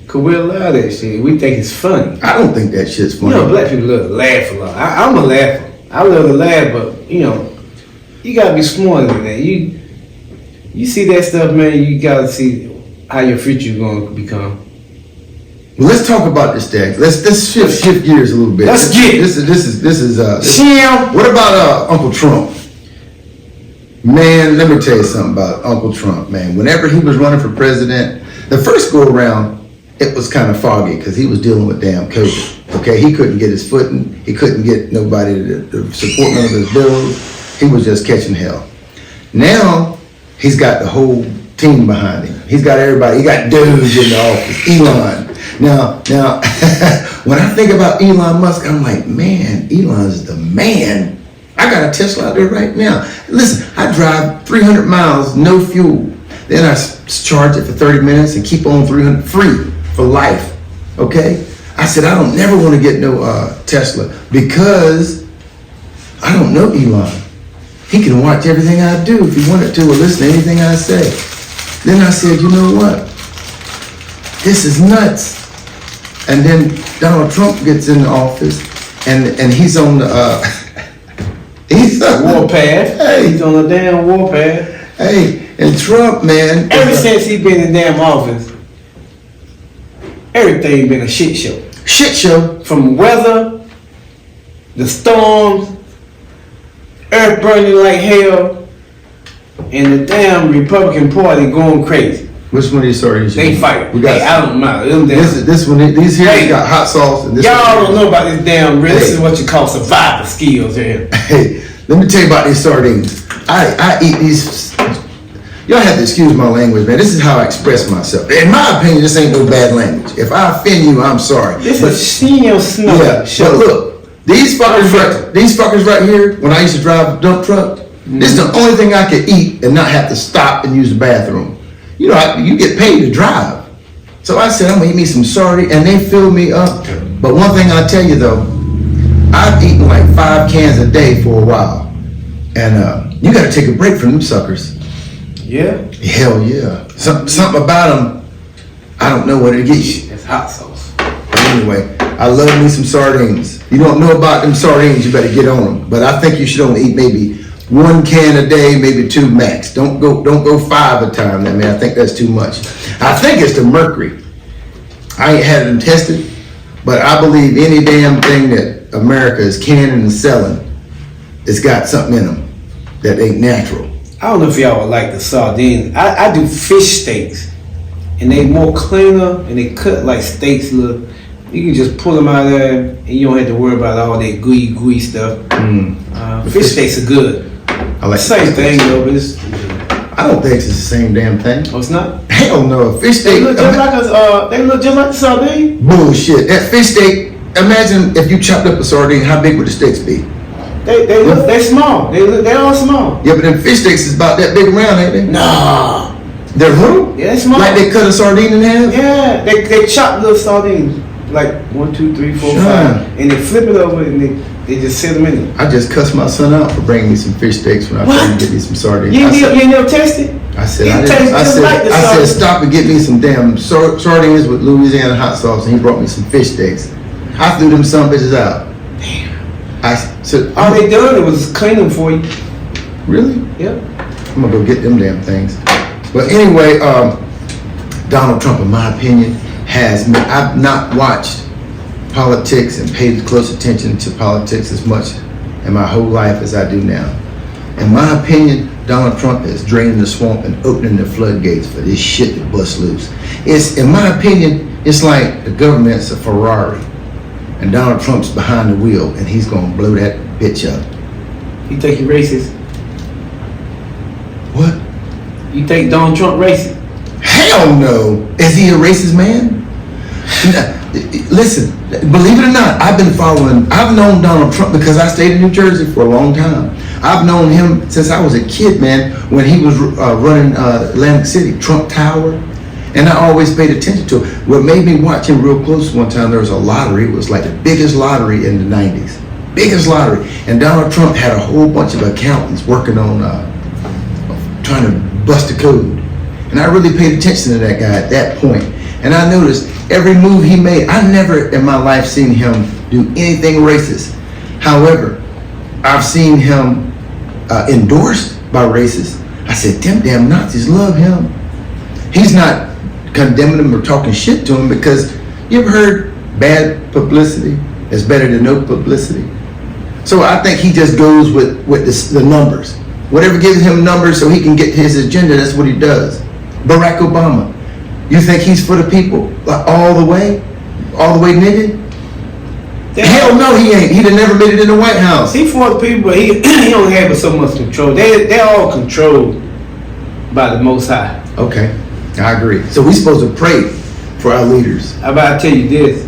Cause we allow that shit. We think it's funny. I don't think that shit's funny. You know, black people love to laugh a lot. I'm a laugher. I love to laugh, but you know, you gotta be smarter than that. You see that stuff, man. You gotta see how your future is gonna become. Well, let's talk about this, Dag. Let's shift gears a little bit. Let's get it. This is Shim. What about Uncle Trump? Man, let me tell you something about Uncle Trump, man. Whenever he was running for president, the first go around, it was kind of foggy because he was dealing with damn COVID. Okay, he couldn't get his footing. He couldn't get nobody to support none of his bills. He was just catching hell. Now he's got the whole team behind him. He's got everybody. He got dudes in the office. Elon. Now, when I think about Elon Musk, I'm like, man, Elon's the man. I got a Tesla out there right now. Listen, I drive 300 miles, no fuel. Then I charge it for 30 minutes and keep on 300 free for life. Okay? I said, I don't never want to get no Tesla because I don't know Elon. He can watch everything I do if he wanted to or listen to anything I say. Then I said, you know what? This is nuts. And then Donald Trump gets in the office and he's on the he's on Warpath. Hey. He's on the damn warpath. Hey, and Trump, man. Ever since he been in damn office, everything been a shit show. Shit show. From weather, the storms, earth burning like hell, and the damn Republican Party going crazy. Which one of these stories? They fight. We got. Hey, I don't mind. This one. These here Hey. got hot sauce. And this Y'all one, don't know about this damn. This Hey. is what you call survival skills here. Hey, let me tell you about these sardines. I eat these. Y'all have to excuse my language, man. This is how I express myself. In my opinion, this ain't no bad language. If I offend you, I'm sorry. This But- is Senior Snow Yeah, show. but look, these fuckers right here, when I used to drive a dump truck, this is the only thing I could eat and not have to stop and use the bathroom. You know, you get paid to drive. So I said, I'm gonna eat me some sardine, and they fill me up. But one thing I'll tell you though, I've eaten like 5 cans a day for a while. And you gotta take a break from them suckers. Yeah, Hell yeah. Something about them, I don't know what it gets you. it's hot sauce. Anyway, I love me some sardines. You don't know about them sardines, you better get on them. But I think you should only eat maybe 1 can a day, maybe 2 max. Don't go 5 a time. I mean, I think that's too much. I think it's the mercury. I ain't had them tested, but I believe any damn thing that America is canning and selling, it's got something in them that ain't natural. I don't know if y'all would like the sardines. I do fish steaks, and they more cleaner, and they cut like steaks. Look, you can just pull them out of there, and you don't have to worry about all that gooey stuff. Fish steaks are good. I like Same thing though, but it's. I don't think it's the same damn thing. Oh, it's not. Hell no, a fish They steak. look just like a. They look just like the sardine. Bullshit. That fish steak. Imagine if you chopped up a sardine, how big would the steaks be? They small. They all small. Yeah, but them fish steaks is about that big around, ain't they? Nah. They're little? Yeah, they small. Like they cut a sardine in half? Yeah, they chop little sardines. Like 1, 2, 3, 4, Sure. 5, and they flip it over and they just set them in it. I just cussed my son out for bringing me some fish steaks when I What? told him to get me some sardines. You I said, ain't never tested? I said, It I, tastes didn't, I, just said like the I said, sardine. stop and get me some damn sardines with Louisiana hot sauce, and he brought me some fish steaks. I threw them some bitches out. Damn. I said, All they done was clean them for you. really? Yep. I'm gonna go get them damn things. But anyway, Donald Trump, in my opinion, I've not watched politics and paid close attention to politics as much in my whole life as I do now. In my opinion, Donald Trump is draining the swamp and opening the floodgates for this shit to bust loose. It's, in my opinion, it's like the government's a Ferrari and Donald Trump's behind the wheel and he's gonna blow that bitch up. You think he racist? What? You think Donald Trump racist? Hell no. Is he a racist man? Listen, believe it or not, I've known Donald Trump because I stayed in New Jersey for a long time. I've known him since I was a kid, man, when he was running Atlantic City, Trump Tower. And I always paid attention to it. What made me watch him real close one time, there was a lottery. It was like the biggest lottery in the 90s. Biggest lottery. And Donald Trump had a whole bunch of accountants working on trying to bust the code. And I really paid attention to that guy at that point. And I noticed every move he made, I never in my life seen him do anything racist. However, I've seen him endorsed by racists. I said, them damn Nazis love him. He's not condemning him or talking shit to him because You ever heard bad publicity is better than no publicity? So I think he just goes with the numbers. Whatever gives him numbers so he can get his agenda, that's what he does. Barack Obama, you think he's for the people all the way? All the way, nigga? Hell no, he ain't. He'd have never made it in the White House. He for the people, but he don't have so much control. They're all controlled by the Most High. Okay, I agree. So we're supposed to pray for our leaders. How about I tell you this?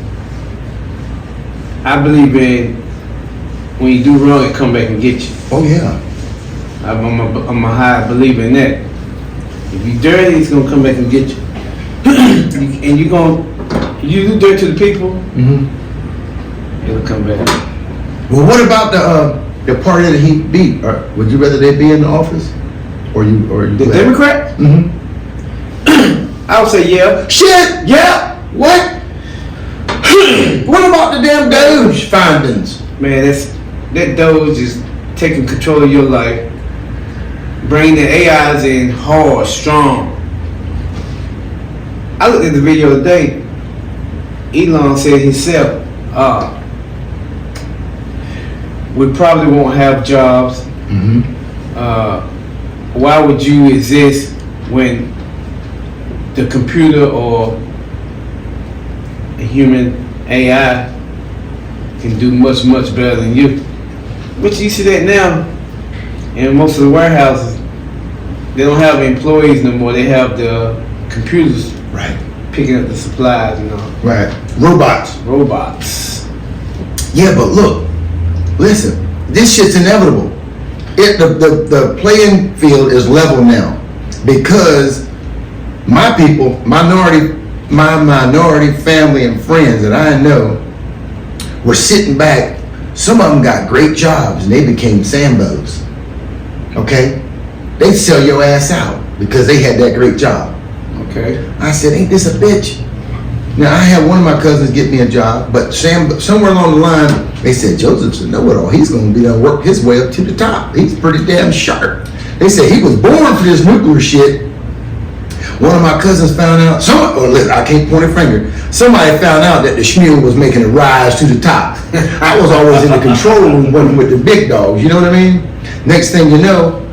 I believe in when you do wrong, it come back and get you. Oh yeah. I'm a high believer in that. If you dirty, it's gonna come back and get you. And you do dirt to the people, it'll come back. Well, what about the party that he beat? Or would you rather they be in the office, or you The glad? Democrat? I would say yeah. Shit, yeah. What? What about the damn Doge findings? Man, that Doge is taking control of your life. Bring the AIs in hard, strong. I looked at the video today. Elon said himself, we probably won't have jobs. Why would you exist when the computer or a human AI can do much, much better than you? But you see that now in most of the warehouses. They don't have employees no more. They have the computers picking up the supplies, you know. Right. Robots. Yeah, but look, listen, this shit's inevitable. The playing field is level now because my people, my minority family and friends that I know were sitting back. Some of them got great jobs and they became Sambos. Okay? They sell your ass out because they had that great job. Okay. I said, ain't this a bitch? Now, I had one of my cousins get me a job, but somewhere along the line, they said, Joseph's a know-it-all. He's going to be able to work his way up to the top. He's pretty damn sharp. They said he was born for this nuclear shit. One of my cousins found out, I can't point a finger. Somebody found out that the Shmule was making a rise to the top. I was always in the control room working with the big dogs, you know what I mean? Next thing you know,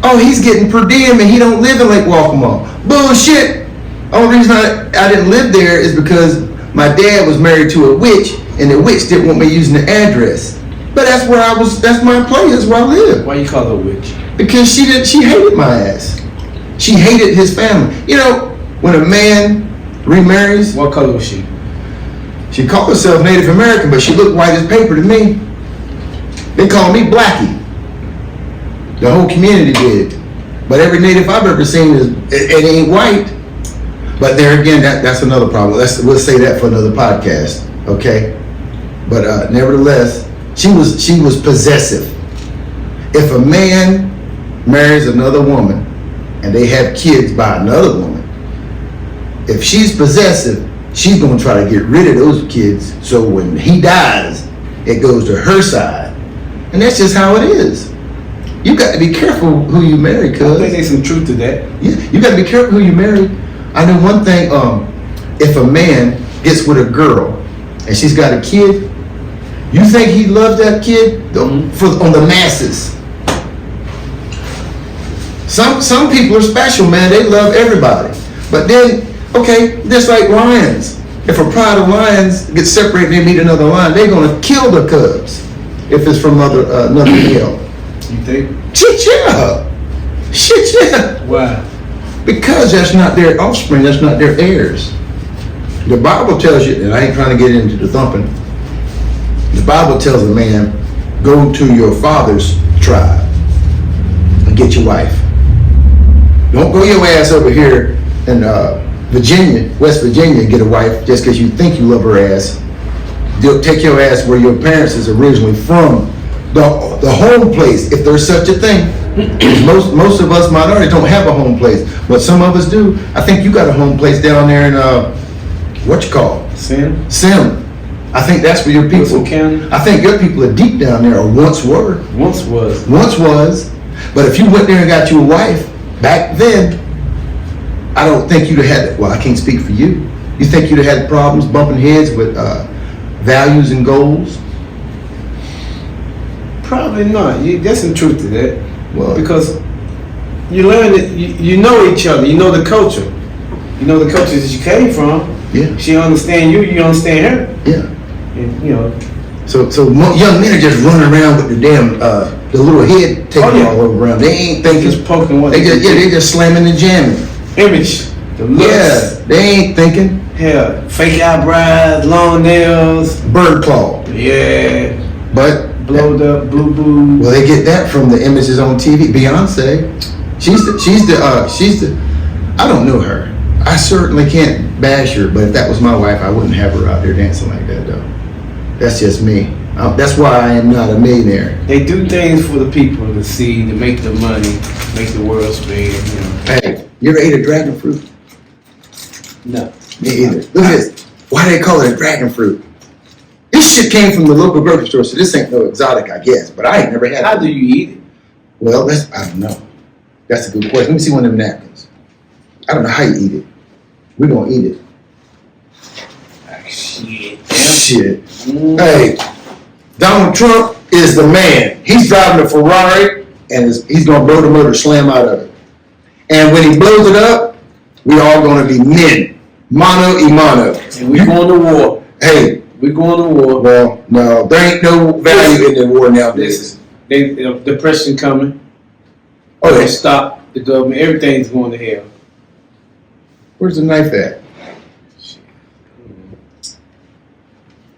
oh, he's getting per diem and he don't live in Lake Waccamaw. Bullshit. Only reason I didn't live there is because my dad was married to a witch and the witch didn't want me using the address. But that's where I was, that's my place, that's where I live. Why you call her a witch? Because she hated my ass. She hated his family. You know, when a man remarries. What color was she? She called herself Native American, but she looked white as paper to me. They call me Blackie. The whole community did. But every Native I've ever seen it ain't white. But there again, that's another problem. We'll say that for another podcast, okay? But nevertheless, she was possessive. If a man marries another woman and they have kids by another woman, if she's possessive, she's gonna try to get rid of those kids. So when he dies, it goes to her side, and that's just how it is. You got to be careful who you marry, cuz. I think there's some truth to that. Yeah, you got to be careful who you marry. I know one thing. If a man gets with a girl and she's got a kid, you think he loves that kid on the masses. Some people are special, man. They love everybody. But then, okay, just like lions. If a pride of lions gets separated and they meet another lion, they're gonna kill the cubs if it's from another male. You think? Shit yeah. Why? Because that's not their offspring, that's not their heirs. The Bible tells you, and I ain't trying to get into the thumping, the Bible tells a man, go to your father's tribe and get your wife. Don't go your ass over here in Virginia, West Virginia, and get a wife just because you think you love her ass. They'll take your ass where your parents is originally from. The home place, if there's such a thing. Most of us minorities don't have a home place, but some of us do. I think you got a home place down there in Sim. I think that's where your people. Wilson County. I think your people are deep down there, or once were. Once was. But if you went there and got you a wife back then, I don't think you'd have had. Well, I can't speak for you, You think you'd have had problems bumping heads with values and goals? Probably not. There's some truth to that. Well, Because you learn that you know each other. You know the culture. You know the culture that you came from. yeah, She understand you. You understand her. yeah. And, you know. So young men are just running around with the damn the little head taken all over around. They ain't thinking. Just poking what They just slamming and jamming. image. The looks. Yeah, they ain't thinking. Hell, fake eyebrows, long nails. Bird claw. Yeah. But Blowed up, boo boo. well, they get that from the images on TV. Beyonce, she's the I don't know her. I certainly can't bash her, but if that was my wife, I wouldn't have her out there dancing like that, though. That's just me. That's why I am not a millionaire. They do things for the people to see, to make the money, make the world spin. You know. Hey, you ever ate a dragon fruit? No. Me either. Look at this. Why do they call it a dragon fruit? This shit came from the local grocery store, so this ain't no exotic, I guess. But I ain't never had How it. do you eat it? Well, I don't know. That's a good question. Let me see one of them napkins. I don't know how you eat it. We're gonna eat it. Shit. Shit. Mm. Hey, Donald Trump is the man. He's driving a Ferrari, and he's gonna blow the motor slam out of it. And when he blows it up, we all gonna be men, mano y mano. And we going to war. Hey, We going to war. well, no, there ain't no value in the war nowadays. Listen, depression coming. Oh, They yeah. stop the government. Everything's going to hell. Where's the knife at?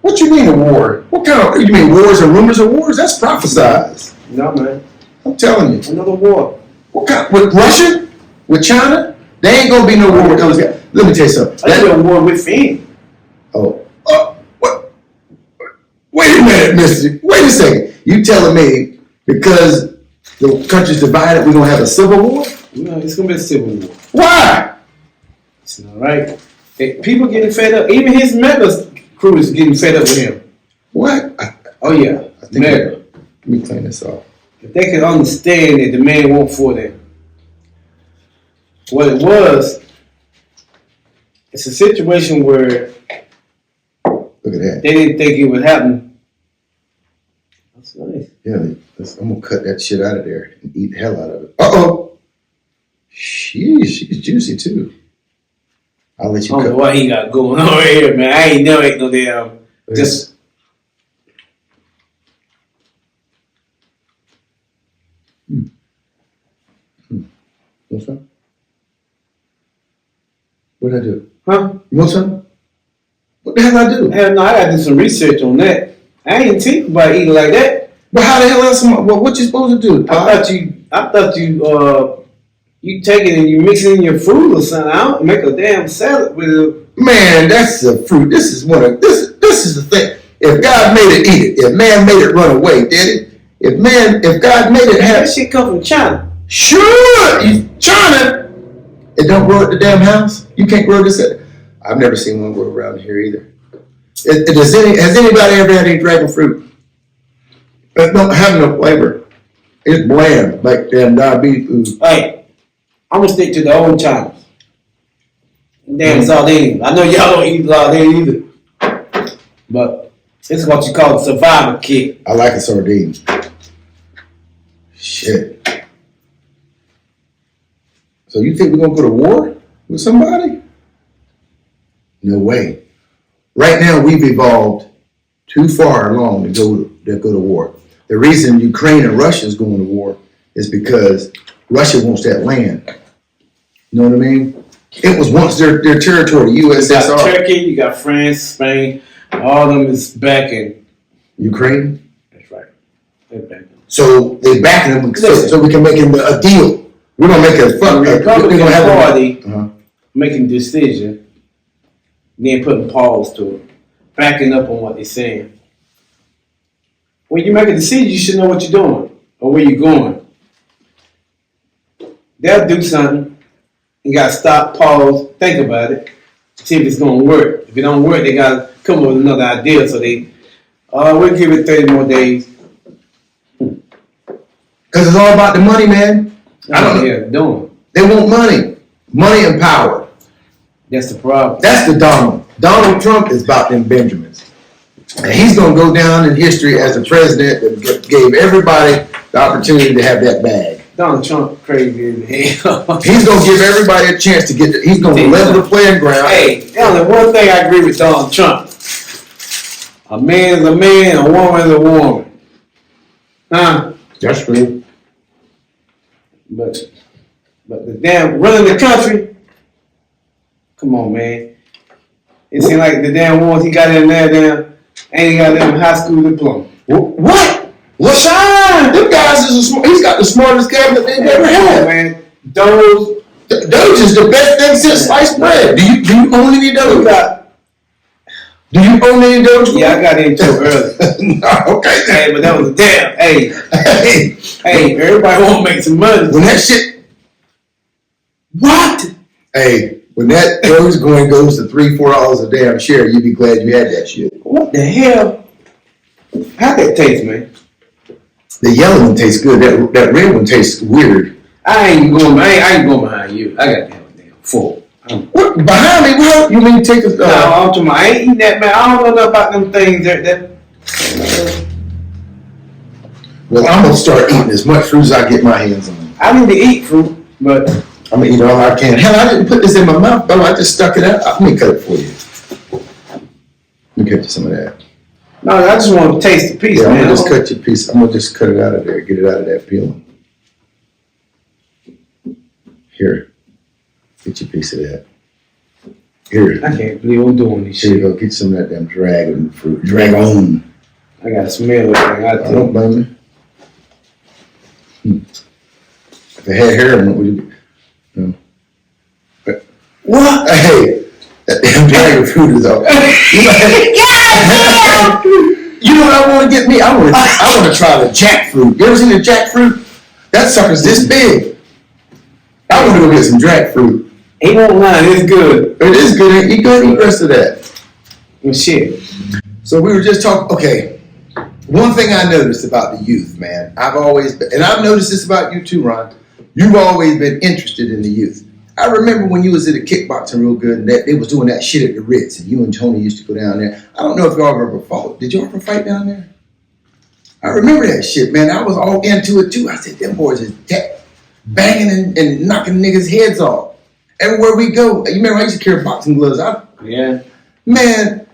What you mean a war? What kind of, you mean wars and rumors of wars? That's prophesized. No, man. I'm telling you. Another war. What kind, with Russia? With China? There ain't gonna be no war with those guys. Let me tell you something. That's a war within. What? Wait a minute, mister. Wait a second. You telling me because the country's divided, we're gonna have a civil war? No, it's going to be a civil war. Why? It's not right. People getting fed up. Even his mega crew is getting fed up with him. What? Oh, yeah. I think Mega. let me clean this off. If they could understand that the man won't for them. What it was, it's a situation where Look at that. they didn't think it would happen. That's nice. Yeah, I'm gonna cut that shit out of there and eat the hell out of it. Uh-oh. She's juicy too. I'll let I you don't know cut. what he got going on here, man. I ain't never ate no damn. Just Want some? What did I do? huh? You want some? What the hell did I do? Hell no, I gotta do some research on that. I ain't think about eating like that. But how the hell else? What you supposed to do? I thought you take it and you mix it in your food or something. I don't make a damn salad with it. Man, that's the fruit. This is this is the thing. If God made it, eat it. If man made it, run away. Did it? If God made it, have That shit come from China. Sure, China. It don't grow at the damn house. You can't grow this. I've never seen one grow around here either. Has anybody ever had any dragon fruit? It don't have no flavor. It's bland, like damn diabetes food. Hey, I'm gonna stick to the old Chinese. Damn sardine. I know y'all don't eat sardine either, but it's what you call a survival kit. I like a sardine. Shit. So you think we're gonna go to war with somebody? No way. Right now we've evolved too far along to go to war. The reason Ukraine and Russia is going to war is because Russia wants that land. You know what I mean? It was once their territory, You got USSR. Turkey, you got France, Spain, all of them is backing. Ukraine. That's right. They're backing. So they backing them so we can make him a deal. We're gonna make a fuck. The Republican Party Uh-huh. making decision, then putting pause to it, backing up on what they're saying. When you make a decision, you should know what you're doing or where you're going. They'll do something. You gotta stop, pause, think about it, see if it's gonna work. If it don't work, they gotta come up with another idea. So we'll give it 30 more days. Because it's all about the money, man. I don't know. Yeah, doing. They want money and power. That's the problem. That's the Donald. Donald Trump is about them Benjamins. And he's going to go down in history as the president that gave everybody the opportunity to have that bag. Donald Trump crazy as hell. He's going to give everybody a chance to get it. He's going to level the playing ground. Hey, the only one thing I agree with Donald Trump. A man is a man, a woman is a woman. Huh? That's true. But the damn running the country, come on, man. It seems like the damn ones he got in there, damn, ain't got them high school diploma. What? What? Shine! Them guys he's got the smartest cabinet they've ever had. Man, those is the best thing since sliced bread. Do you own any Doge? Do you own any Doge? Yeah, I got into it early. No, okay. Hey, but that was a damn. Hey, everybody want to make some money. When that shit, what? Hey, when that Dogecoin goes to $3-4 a damn share, you be glad you had that shit. What the hell? How that taste, man? The yellow one tastes good. That red one tastes weird. I ain't going behind you. I got to have a damn full. What behind me? What you mean take a? No, I'm talking about, I ain't eating that, man. I don't know nothing about them things that. Well, I'm gonna start eating as much fruit as I get my hands on. I need to eat fruit, but I'm gonna eat all I can. Hell, I didn't put this in my mouth, though. I just stuck it out. Let me cut it for you. Let me cut you some of that. no, I just want to taste the piece, Yeah, man. I'm gonna just cut your piece. I'm gonna just cut it out of there. Get it out of that peeling. Here, get your piece of that. Here. I can't believe I'm doing this Here you shit. go. Get some of that damn dragon fruit. Dragon. I got to smell it. I don't blame you. If I had hair, what would you do? No. But, What? hey, that damn dragon fruit is all. You know what I want to get me? I want to try the jackfruit. You ever seen the jackfruit? That sucker's this big. I want to go get some jackfruit. He won't lie, it's good. It is good. You go ahead and eat the rest of that. And shit. So we were just talking. Okay, one thing I noticed about the youth, man. I've always been, and I've noticed this about you too, Ron. You've always been interested in the youth. I remember when you was at a kickboxing real good, and that they was doing that shit at the Ritz, and you and Tony used to go down there. I don't know if y'all ever fought. Did y'all ever fight down there? I remember that shit, man. I was all into it too. I said, them boys is banging and knocking niggas' heads off. Everywhere we go. You remember I used to carry boxing gloves. Yeah. Man,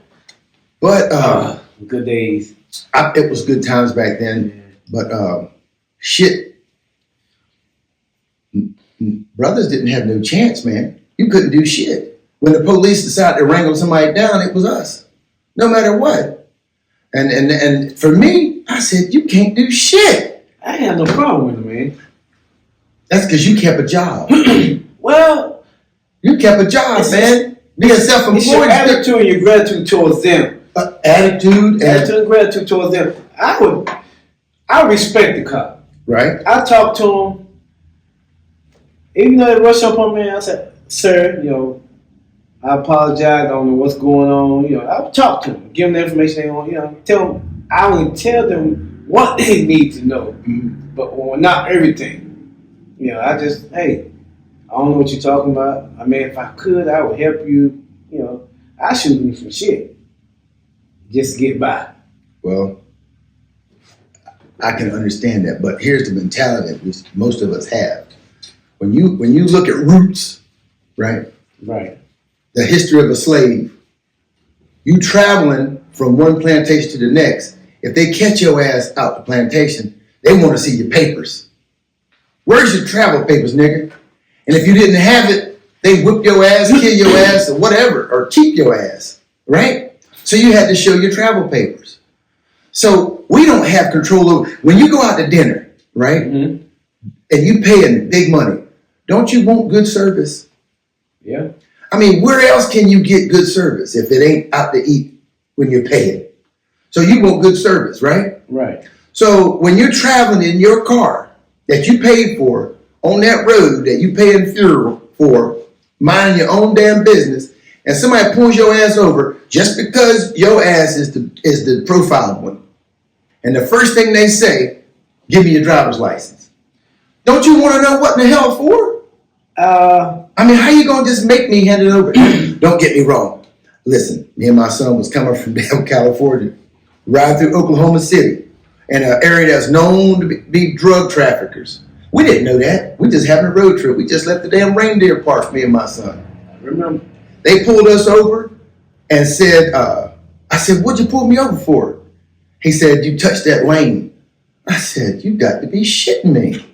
but Good days. it was good times back then. Yeah. But shit, brothers didn't have no chance, man. You couldn't do shit. When the police decided to wrangle somebody down, it was us, no matter what. And for me, I said, you can't do shit. I had no problem with it, man. That's because you kept a job. Well, you kept a job, man. Being self-employed. it's your attitude and your gratitude towards them. Attitude and gratitude towards them. I respect the cop. Right. I talk to him. Even though they rush up on me, I said, sir, I apologize. I don't know what's going on. I'll talk to them, give them the information they want. Tell them. I only tell them what they need to know, but not everything. I just, hey, I don't know what you're talking about. I mean, if I could, I would help you. I shoot me some shit. Just get by. Well, I can understand that, but here's the mentality that most of us have. When you look at roots, right? Right. The history of a slave, you traveling from one plantation to the next. If they catch your ass out the plantation, they want to see your papers. Where's your travel papers, nigga? And if you didn't have it, they whip your ass, kill your ass, or whatever, or keep your ass, right? So you had to show your travel papers. So we don't have control over, when you go out to dinner, right? Mm-hmm. And you paying big money, don't you want good service? Yeah. I mean, where else can you get good service if it ain't out to eat when you're paying? So you want good service, right? Right. So when you're traveling in your car that you paid for on that road that you paying fuel for, minding your own damn business, and somebody pulls your ass over just because your ass is the profiled one, and the first thing they say, give me your driver's license. Don't you want to know what in the hell for? I mean, how you gonna just make me hand it over? Don't get me wrong. Listen, me and my son was coming from damn California, ride through Oklahoma City, in an area that's known to be drug traffickers. We didn't know that. We just having a road trip. We just left the damn reindeer park, me and my son. Remember? They pulled us over and said, I said, what'd you pull me over for? He said, you touched that lane. I said, you got to be shitting me.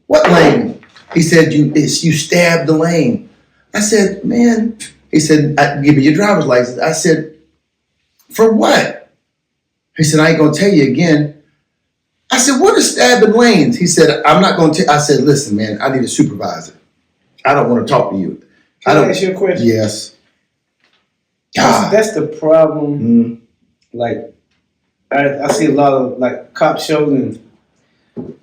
What lane? He said, you stabbed the lane. I said, man, he said, give me your driver's license. I said, for what? He said, I ain't gonna tell you again. I said, what are stabbing lanes? He said, I'm not gonna tell. I said, listen, man, I need a supervisor. I don't want to talk to you. Can I ask you a question? Yes. That's the problem. Like, I see a lot of like cop shows and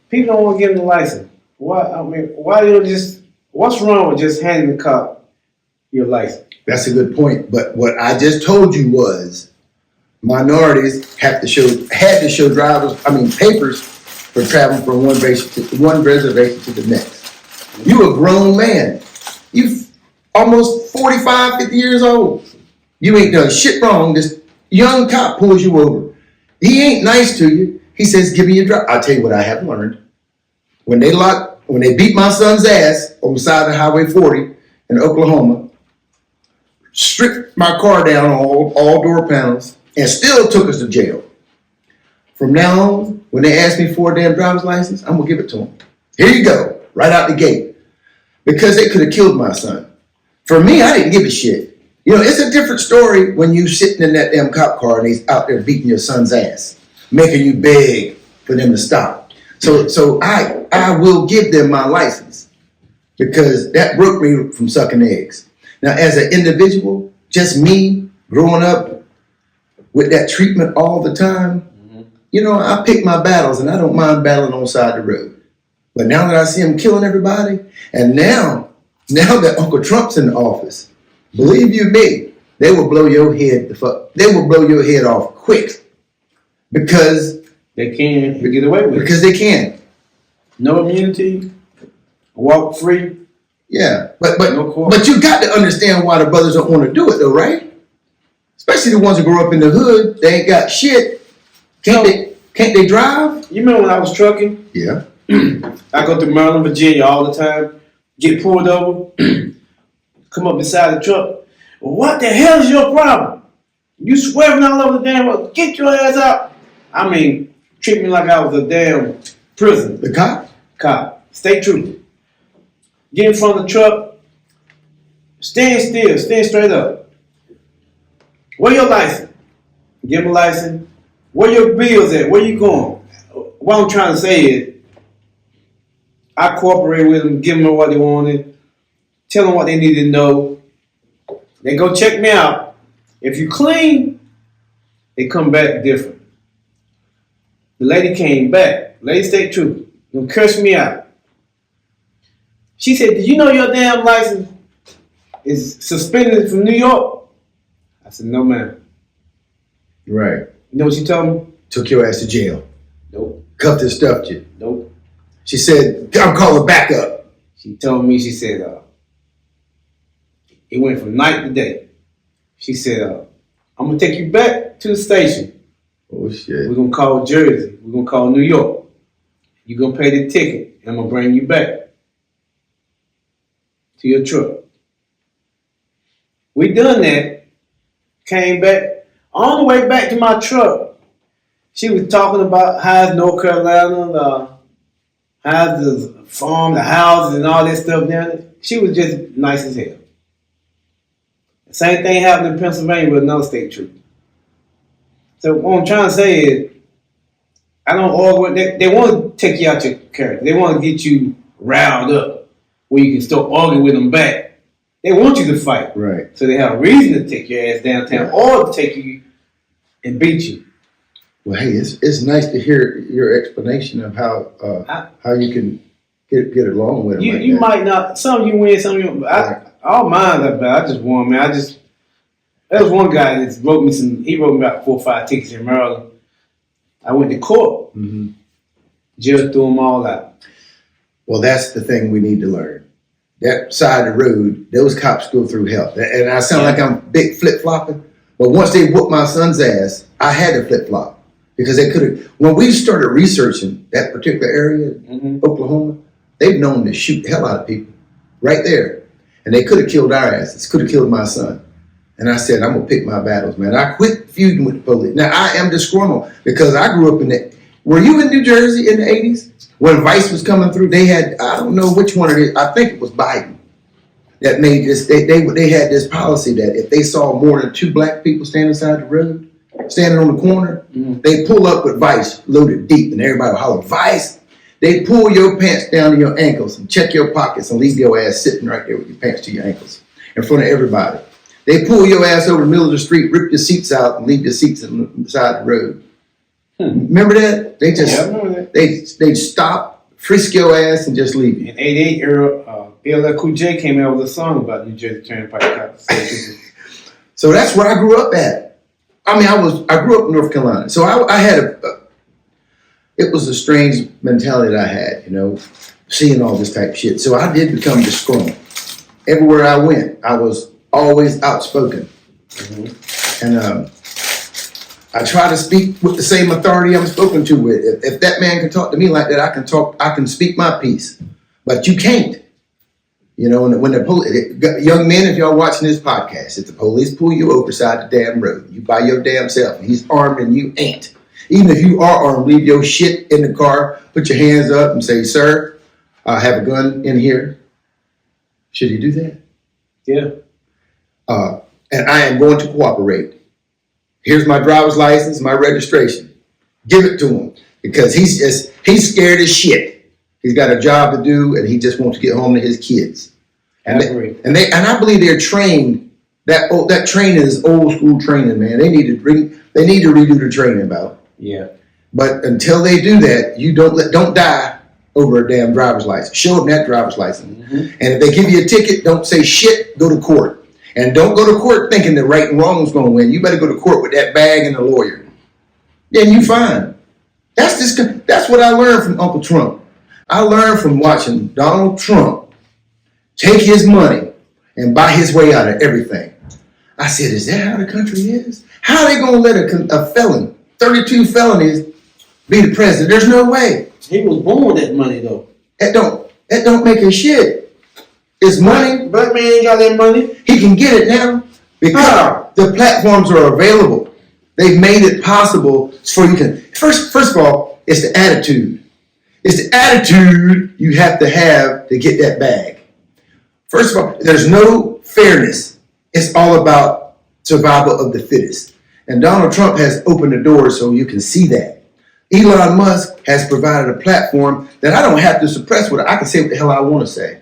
people don't want to give them the license. Why? I mean, why you just? What's wrong with just handing the cop your license? That's a good point. But what I just told you was, minorities had to show papers for traveling from one reservation to the next. You a grown man. You almost 45, 50 years old. You ain't done shit wrong. This young cop pulls you over. He ain't nice to you. He says, give me your drive. I'll tell you what I have learned. When they beat my son's ass on the side of Highway 40 in Oklahoma, stripped my car down on all door panels, and still took us to jail. From now on, when they ask me for a damn driver's license, I'm gonna give it to them. Here you go, right out the gate. Because they could have killed my son. For me, I didn't give a shit. You know, it's a different story when you sitting in that damn cop car and he's out there beating your son's ass, making you beg for them to stop. So I will give them my license because that broke me from sucking eggs. Now, as an individual, just me growing up with that treatment all the time, you know, I pick my battles and I don't mind battling on the side of the road. But now that I see him killing everybody, and now that Uncle Trump's in the office, believe you me, they will blow your head they will blow your head off quick because they can get away with it. Because they can. No immunity, walk free. Yeah, but no court. But you got to understand why the brothers don't want to do it though, right? Especially the ones who grew up in the hood, they ain't got shit. Can't they drive? You remember when I was trucking? Yeah. I go through Maryland, Virginia all the time, get pulled over, come up beside the truck. What the hell is your problem? You swerving all over the damn road. Get your ass out. I mean, treat me like I was a damn prison. The cop? Cop. State trooper. Get in front of the truck. Stand still. Stand straight up. Where your license? Give him a license. Where your bills at? Where you going? What I'm trying to say is, I cooperate with them, give them what they wanted, tell them what they need to know. They go check me out. If you clean, they come back different. The lady came back, lady state trooper, and cursed me out. She said, "Did you know your damn license is suspended from New York?" I said, "No, ma'am." Right. You know what she told me? Took your ass to jail. Nope. Cuffed and stuffed you. Nope. She said, I'm calling backup. She told me, she said, it went from night to day. She said, I'm going to take you back to the station. Oh, shit. We're going to call Jersey. We're going to call New York. You're going to pay the ticket, and I'm going to bring you back to your truck. We done that. Came back. On the way back to my truck, she was talking about how's North Carolina, how's the farm, the houses, and all that stuff down there. She was just nice as hell. The same thing happened in Pennsylvania with another state trooper. So what I'm trying to say is, I don't argue with they want to take you out your character. They want to get you riled up where you can start arguing with them back. They want you to fight. Right. So they have a reason to take your ass downtown or to take you and beat you. Well, hey, it's nice to hear your explanation of how you can get along with them. You might not. Some of you win, some of you. All mine are bad. I just won, man. There was one guy that wrote me some. He wrote me about 4 or 5 tickets in Maryland. I went to court. Mm-hmm. Judge threw them all out. Well, that's the thing we need to learn. that side of the road, those cops go through hell. And I sound like I'm big flip-flopping, but once they whooped my son's ass, I had to flip-flop because they could have. When we started researching that particular area, Oklahoma, they've known to shoot the hell out of people right there. And they could have killed our asses, could have killed my son. And I said, I'm going to pick my battles, man. I quit feuding with the police. Now, I am disgruntled because I grew up in the. Were you in New Jersey in the 80s? When Vice was coming through, they had, I don't know which one it is, I think it was Biden that made this, they had this policy that if they saw more than 2 black people standing beside the road, standing on the corner, they pull up with Vice loaded deep and everybody would holler, Vice! They pull your pants down to your ankles and check your pockets and leave your ass sitting right there with your pants to your ankles in front of everybody. They pull your ass over the middle of the street, rip your seats out and leave your seats beside the road. Remember that? They just, I remember that. They'd stop, frisk your ass, and just leave you. In '88, LL Cool J came out with a song about New Jersey Turnpike cops. So that's where I grew up at. I mean, I grew up in North Carolina. So I had it was a strange mentality that I had, you know, seeing all this type of shit. So I did become disgruntled. Everywhere I went, I was always outspoken. And I try to speak with the same authority I'm spoken to with. If that man can talk to me like that, I can speak my piece. But you can't. You know, when the police, young men, if y'all watching this podcast, if the police pull you over beside the damn road, you by your damn self, and he's armed and you ain't. Even if you are armed, leave your shit in the car, put your hands up and say, sir, I have a gun in here. Should you do that? Yeah. And I am going to cooperate. Here's my driver's license, my registration. Give it to him because he's scared as shit. He's got a job to do and he just wants to get home to his kids. And I believe they're trained. That training is old school training, man. They need to redo the training about. Yeah. But until they do that, you don't die over a damn driver's license. Show them that driver's license. And if they give you a ticket, don't say shit. Go to court. And don't go to court thinking that right and wrong is going to win. You better go to court with that bag and a lawyer. Then you fine. That's what I learned from Uncle Trump. I learned from watching Donald Trump take his money and buy his way out of everything. I said, is that how the country is? How are they going to let a felon, 32 felonies, be the president? There's no way. He was born with that money, though. That don't make a shit. It's money. Black man ain't got that money. He can get it now because the platforms are available. They've made it possible for you can. First of all, it's the attitude. It's the attitude you have to get that bag. First of all, there's no fairness. It's all about survival of the fittest. And Donald Trump has opened the door so you can see that. Elon Musk has provided a platform that I don't have to suppress with. I can say what the hell I want to say.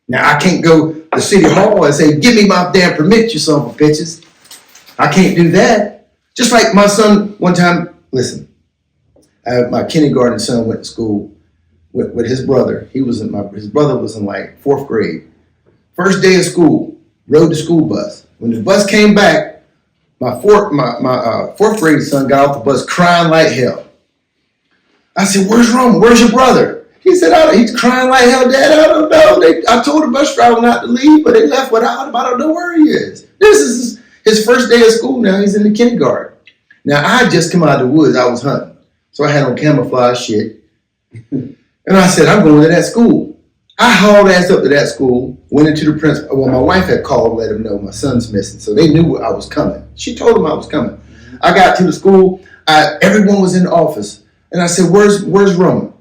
Now, I can't go to City Hall and say, give me my damn permit, you son of a bitches. I can't do that. Just like my son one time, listen, my kindergarten son went to school with his brother. His brother was in like 4th grade. First day of school, rode the school bus. When the bus came back, my 4th grade son got off the bus crying like hell. I said, where's Rome? Where's your brother? He said, he's crying like hell, Dad. I don't know. I told the bus driver not to leave, but they left without him. I don't know where he is. This is his first day of school now. He's in the kindergarten. Now, I had just come out of the woods. I was hunting. So I had on camouflage shit. And I said, I'm going to that school. I hauled ass up to that school, went into the principal. Well, my wife had called to let him know my son's missing. So they knew I was coming. She told him I was coming. I got to the school. Everyone was in the office. And I said, where's Roman?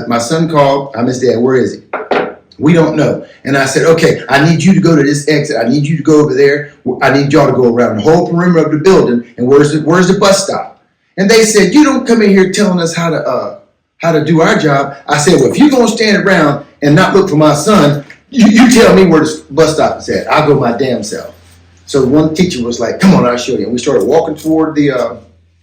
My son called. I miss Dad. Where is he? We don't know. And I said, okay, I need you to go to this exit. I need you to go over there. I need y'all to go around the whole perimeter of the building. And where's the bus stop? And they said, you don't come in here telling us how to do our job. I said, well, if you're going to stand around and not look for my son, you tell me where the bus stop is at. I'll go my damn self. So one teacher was like, come on, I'll show you. And we started walking toward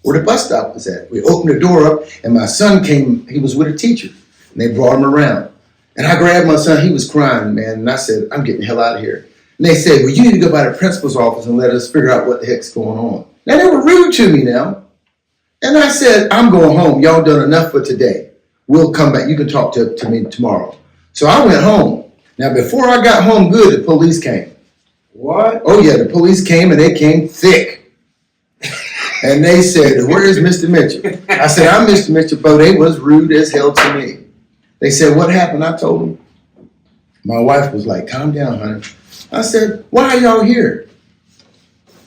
where the bus stop was at. We opened the door up, and my son came. He was with a teacher, and they brought him around. And I grabbed my son. He was crying, man. And I said, I'm getting the hell out of here. And they said, well, you need to go by the principal's office and let us figure out what the heck's going on. Now, they were rude to me now. And I said, I'm going home. Y'all done enough for today. We'll come back. You can talk to me tomorrow. So I went home. Now, before I got home good, the police came. What? Oh, yeah, the police came, and they came thick. And they said, where is Mr. Mitchell? I said, I'm Mr. Mitchell, but they was rude as hell to me. They said, what happened? I told them. My wife was like, calm down, honey. I said, why are y'all here?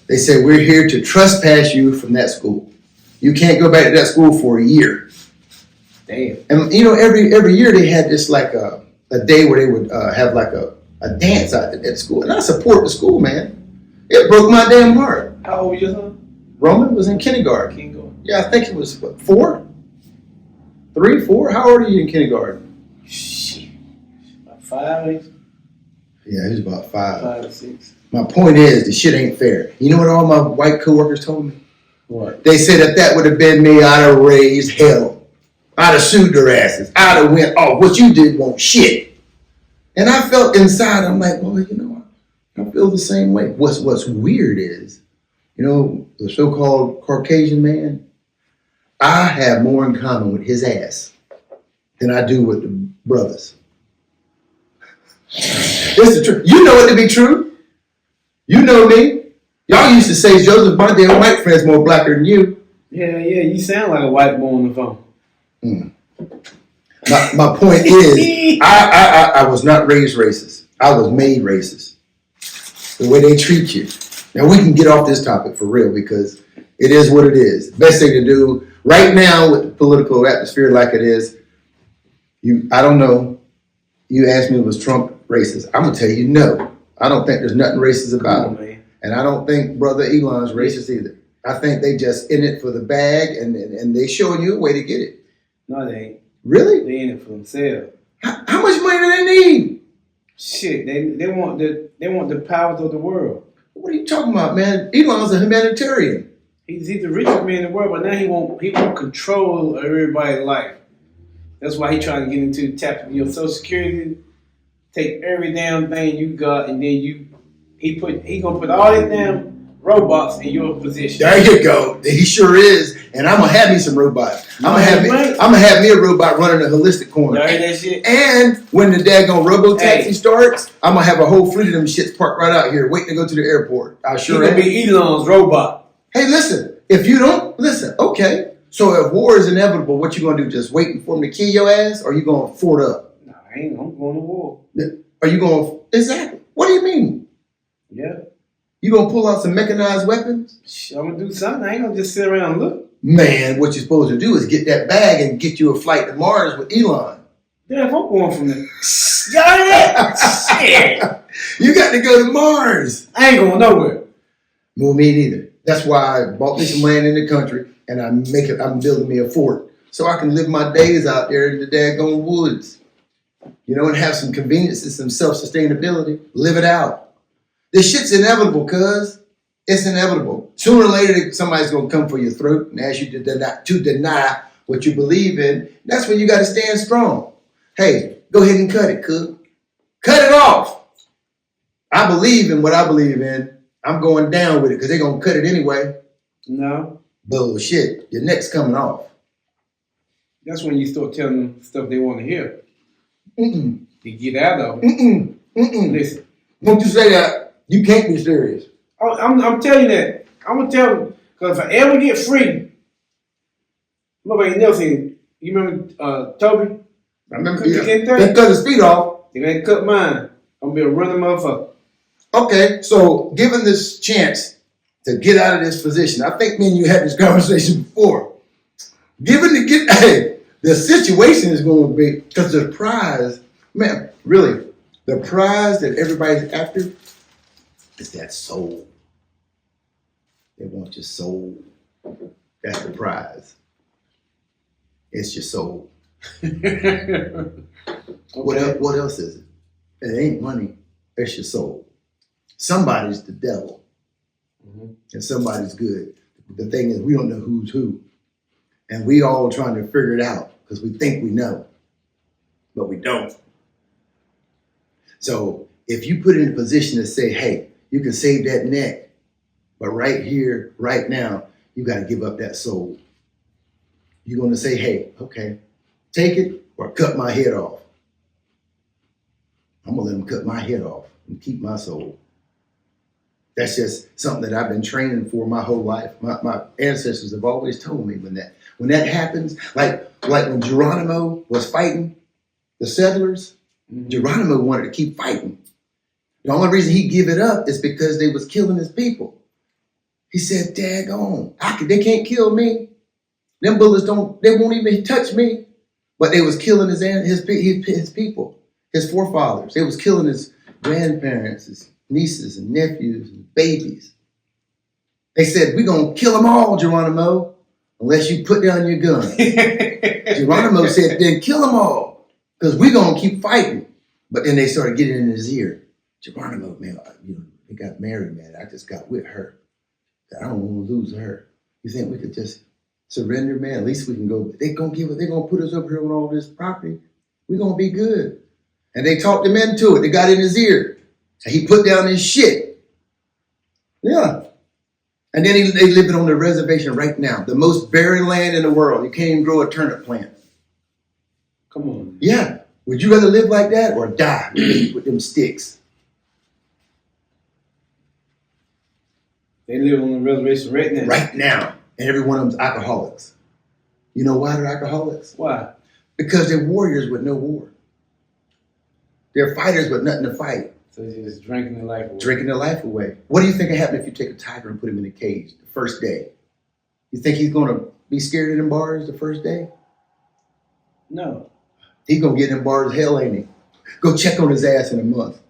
They said, we're here to trespass you from that school. You can't go back to that school for a year. Damn. And, you know, every year they had this like a day where they would have like a dance out at school. And I support the school, man. It broke my damn heart. How old was your son? Roman was in kindergarten. Kingo. Yeah, I think it was, what, 4? 3, 4? How old are you in kindergarten? Shit. About 5, Yeah, he was about 5. 5 or 6. My point is, the shit ain't fair. You know what all my white coworkers told me? What? They said if that would have been me, I'd have raised hell. I'd have sued their asses. I'd have went, oh, what you did won't shit. And I felt inside, I'm like, well, you know, I feel the same way. What's weird is, you know, the so-called Caucasian man, I have more in common with his ass than I do with the brothers. It's the truth. You know it to be true. You know me. Y'all used to say, Joseph, my damn white friend's more blacker than you. Yeah, you sound like a white boy on the phone. My point is, I was not raised racist. I was made racist. The way they treat you. Now we can get off this topic for real because it is what it is. The best thing to do right now with the political atmosphere like it is, I don't know. You asked me, was Trump racist? I'm gonna tell you no. I don't think there's nothing racist about him. Man. And I don't think Brother Elon's racist either. I think they just in it for the bag and they showing you a way to get it. No, they ain't. Really? They in it for themselves. How much money do they need? Shit, they want the powers of the world. What are you talking about, man? Elon's a humanitarian. He's the richest man in the world, but now he won't control everybody's life. That's why he's trying to get into tap your Social Security, take every damn thing you got, and then he gonna put all these damn robots in your position. There you go. He sure is. And I'm gonna have me some robots. I'm gonna have me a robot running a holistic corner. You heard that shit? And when the daggone robo-taxi starts, I'm gonna have a whole fleet of them shits parked right out here waiting to go to the airport. I sure He's gonna be Elon's robot. Hey, listen, if you don't listen, okay. So if war is inevitable, what you gonna do? Just waiting for him to kill your ass, or you gonna fort up? No, I ain't. I'm going to war. Are you gonna exactly? What do you mean? Yeah. You gonna pull out some mechanized weapons? I'm gonna do something. I ain't gonna just sit around and look. Man, what you're supposed to do is get that bag and get you a flight to Mars with Elon. Damn, if I'm going from there. Shit. You got to go to Mars. I ain't going nowhere. Well, me neither. That's why I bought me some land in the country and I'm building me a fort so I can live my days out there in the daggone woods. You know, and have some conveniences, some self-sustainability. Live it out. This shit's inevitable, cuz. It's inevitable. Sooner or later, somebody's going to come for your throat and ask you to deny what you believe in. That's when you got to stand strong. Hey, go ahead and cut it, cuz. Cut it off. I believe in what I believe in. I'm going down with it because they're going to cut it anyway. No. Bullshit. Your neck's coming off. That's when you start telling them stuff they want to hear. Mm-mm. To get out of it. Mm-mm. Mm-mm. Listen. Don't you say that. You can't be serious. I'm telling you that. I'm going to tell them. Because if I ever get free, nobody else in. You remember Toby? I remember. They cut his feet off. They ain't cut mine. I'm going to be a running motherfucker. Okay, so given this chance to get out of this position, I think me and you had this conversation before. The situation is going to be, because the prize, man, really, the prize that everybody's after is that soul. They want your soul. That's the prize. It's your soul. Okay. What else is it? It ain't money. It's your soul. Somebody's the devil, and somebody's good. The thing is, we don't know who's who, and we all trying to figure it out because we think we know, but we don't. So if you put in a position to say, hey, you can save that neck, but right here, right now, you got to give up that soul. You're going to say, hey, okay, take it or cut my head off. I'm I'm gonna let them cut my head off and keep my soul. That's just something that I've been training for my whole life. My ancestors have always told me when that happens, like when Geronimo was fighting the settlers, Geronimo wanted to keep fighting. The only reason he gave it up is because they was killing his people. He said, daggone, they can't kill me. Them bullets they won't even touch me. But they was killing his people, his forefathers. They was killing his grandparents, his nieces and nephews and babies. They said, we're going to kill them all, Geronimo, unless you put down your gun. Geronimo said, then kill them all, because we're going to keep fighting. But then they started getting in his ear. Geronimo, man, they got married, man. I just got with her. I don't want to lose her. You think we could just surrender, man? At least we can go. They're going to put us over here on all this property. We're going to be good. And they talked him into it. They got in his ear. And he put down his shit. Yeah. And then they living on the reservation right now. The most barren land in the world. You can't even grow a turnip plant. Come on. Yeah. Would you rather live like that or die with them sticks? They live on the reservation right now. Right now. And every one of them's alcoholics. You know why they're alcoholics? Why? Because they're warriors with no war. They're fighters with nothing to fight. So they're just drinking their life away. Drinking their life away. What do you think would happen if you take a tiger and put him in a cage the first day? You think he's going to be scared of them bars the first day? No. He's going to get in bars hell, ain't he? Go check on his ass in a month.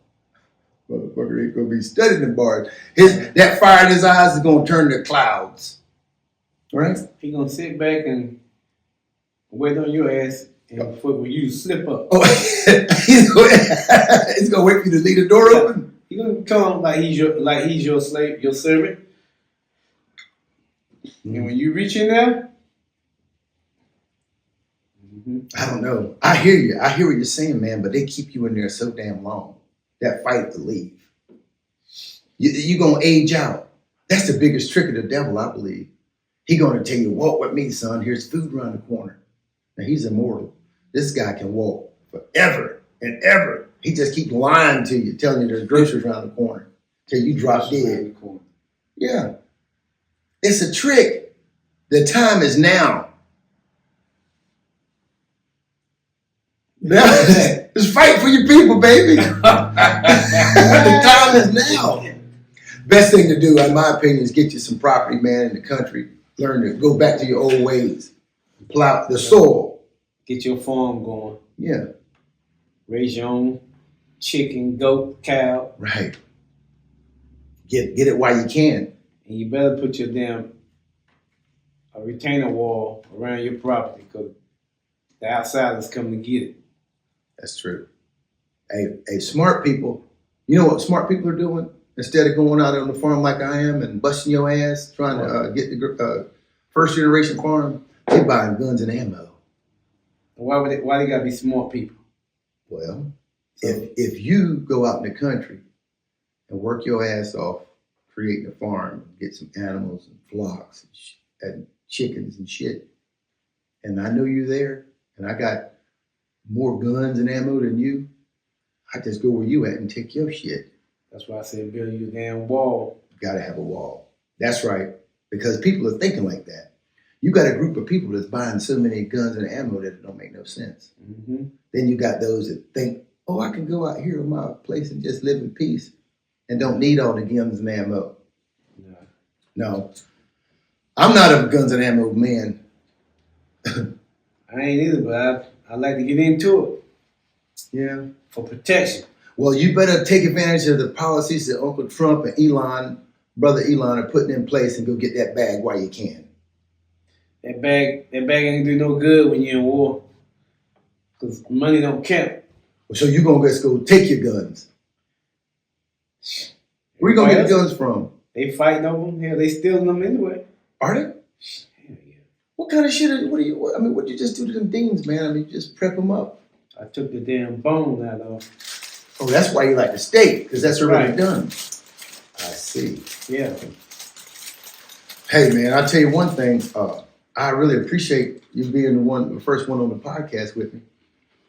Motherfucker ain't going to be studying the bars. That fire in his eyes is going to turn to clouds. Right? He going to sit back and wait on your ass and for you to slip up. Oh, he's going to wait for you to leave the door open? He's going to come like he's your slave, your servant. And when you reach in there, I don't know. I hear you. I hear what you're saying, man, but they keep you in there so damn long. That fight to leave. You're going to age out. That's the biggest trick of the devil, I believe. He going to tell you, walk with me, son. Here's food around the corner. Now, he's immortal. This guy can walk forever and ever. He just keeps lying to you, telling you there's groceries around the corner till you drop dead. Yeah. It's a trick. The time is now. Just fight for your people, baby. The time is now. Best thing to do, in my opinion, is get you some property, man, in the country. Learn to go back to your old ways. Plow the soil. Get your farm going. Yeah. Raise your own chicken, goat, cow. Right. Get it while you can. And you better put your a retainer wall around your property because the outsiders come to get it. That's true. Hey, smart people, you know what smart people are doing? Instead of going out on the farm like I am and busting your ass, trying to get the first generation farm, they buying guns and ammo. Why they gotta be smart people? Well, if you go out in the country and work your ass off, creating a farm, get some animals and flocks and chickens and shit, and I know you there, and I got more guns and ammo than you, I just go where you at and take your shit. That's why I said build you a damn wall. You gotta have a wall. That's right. Because people are thinking like that. You got a group of people that's buying so many guns and ammo that it don't make no sense. Mm-hmm. Then you got those that think, oh, I can go out here in my place and just live in peace and don't need all the guns and ammo. No. I'm not a guns and ammo man. I ain't either, but I like to get into it. Yeah. For protection. Well, you better take advantage of the policies that Uncle Trump and brother Elon are putting in place and go get that bag while you can. That bag ain't do no good when you're in war. Because money don't count. So you're going to just go take your guns. Where you going to get the guns from? They fighting over them. Hell, they stealing them anyway. Are they? Hell yeah. What kind of shit? What'd you just do to them things, man? I mean, you just prep them up. I took the damn bone out of them. Oh, that's why you like the steak, because that's already Right. done. I see. Yeah. Hey, man, I'll tell you one thing. I really appreciate you being the first one on the podcast with me.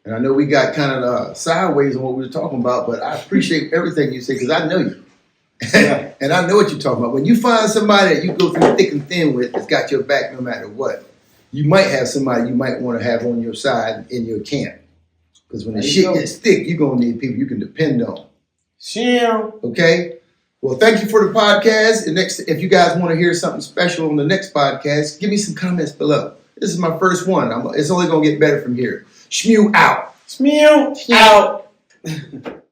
And I know we got kind of sideways on what we were talking about, but I appreciate everything you say because I know you. Yeah. And I know what you're talking about. When you find somebody that you go through thick and thin with that's got your back no matter what, you might have somebody you might want to have on your side in your camp. Because when the There you shit go. gets thick, you're going to need people you can depend on. Shim. Okay? Well, thank you for the podcast. And next, if you guys want to hear something special on the next podcast, give me some comments below. This is my first one. It's only going to get better from here. Shmule out. Shmule out.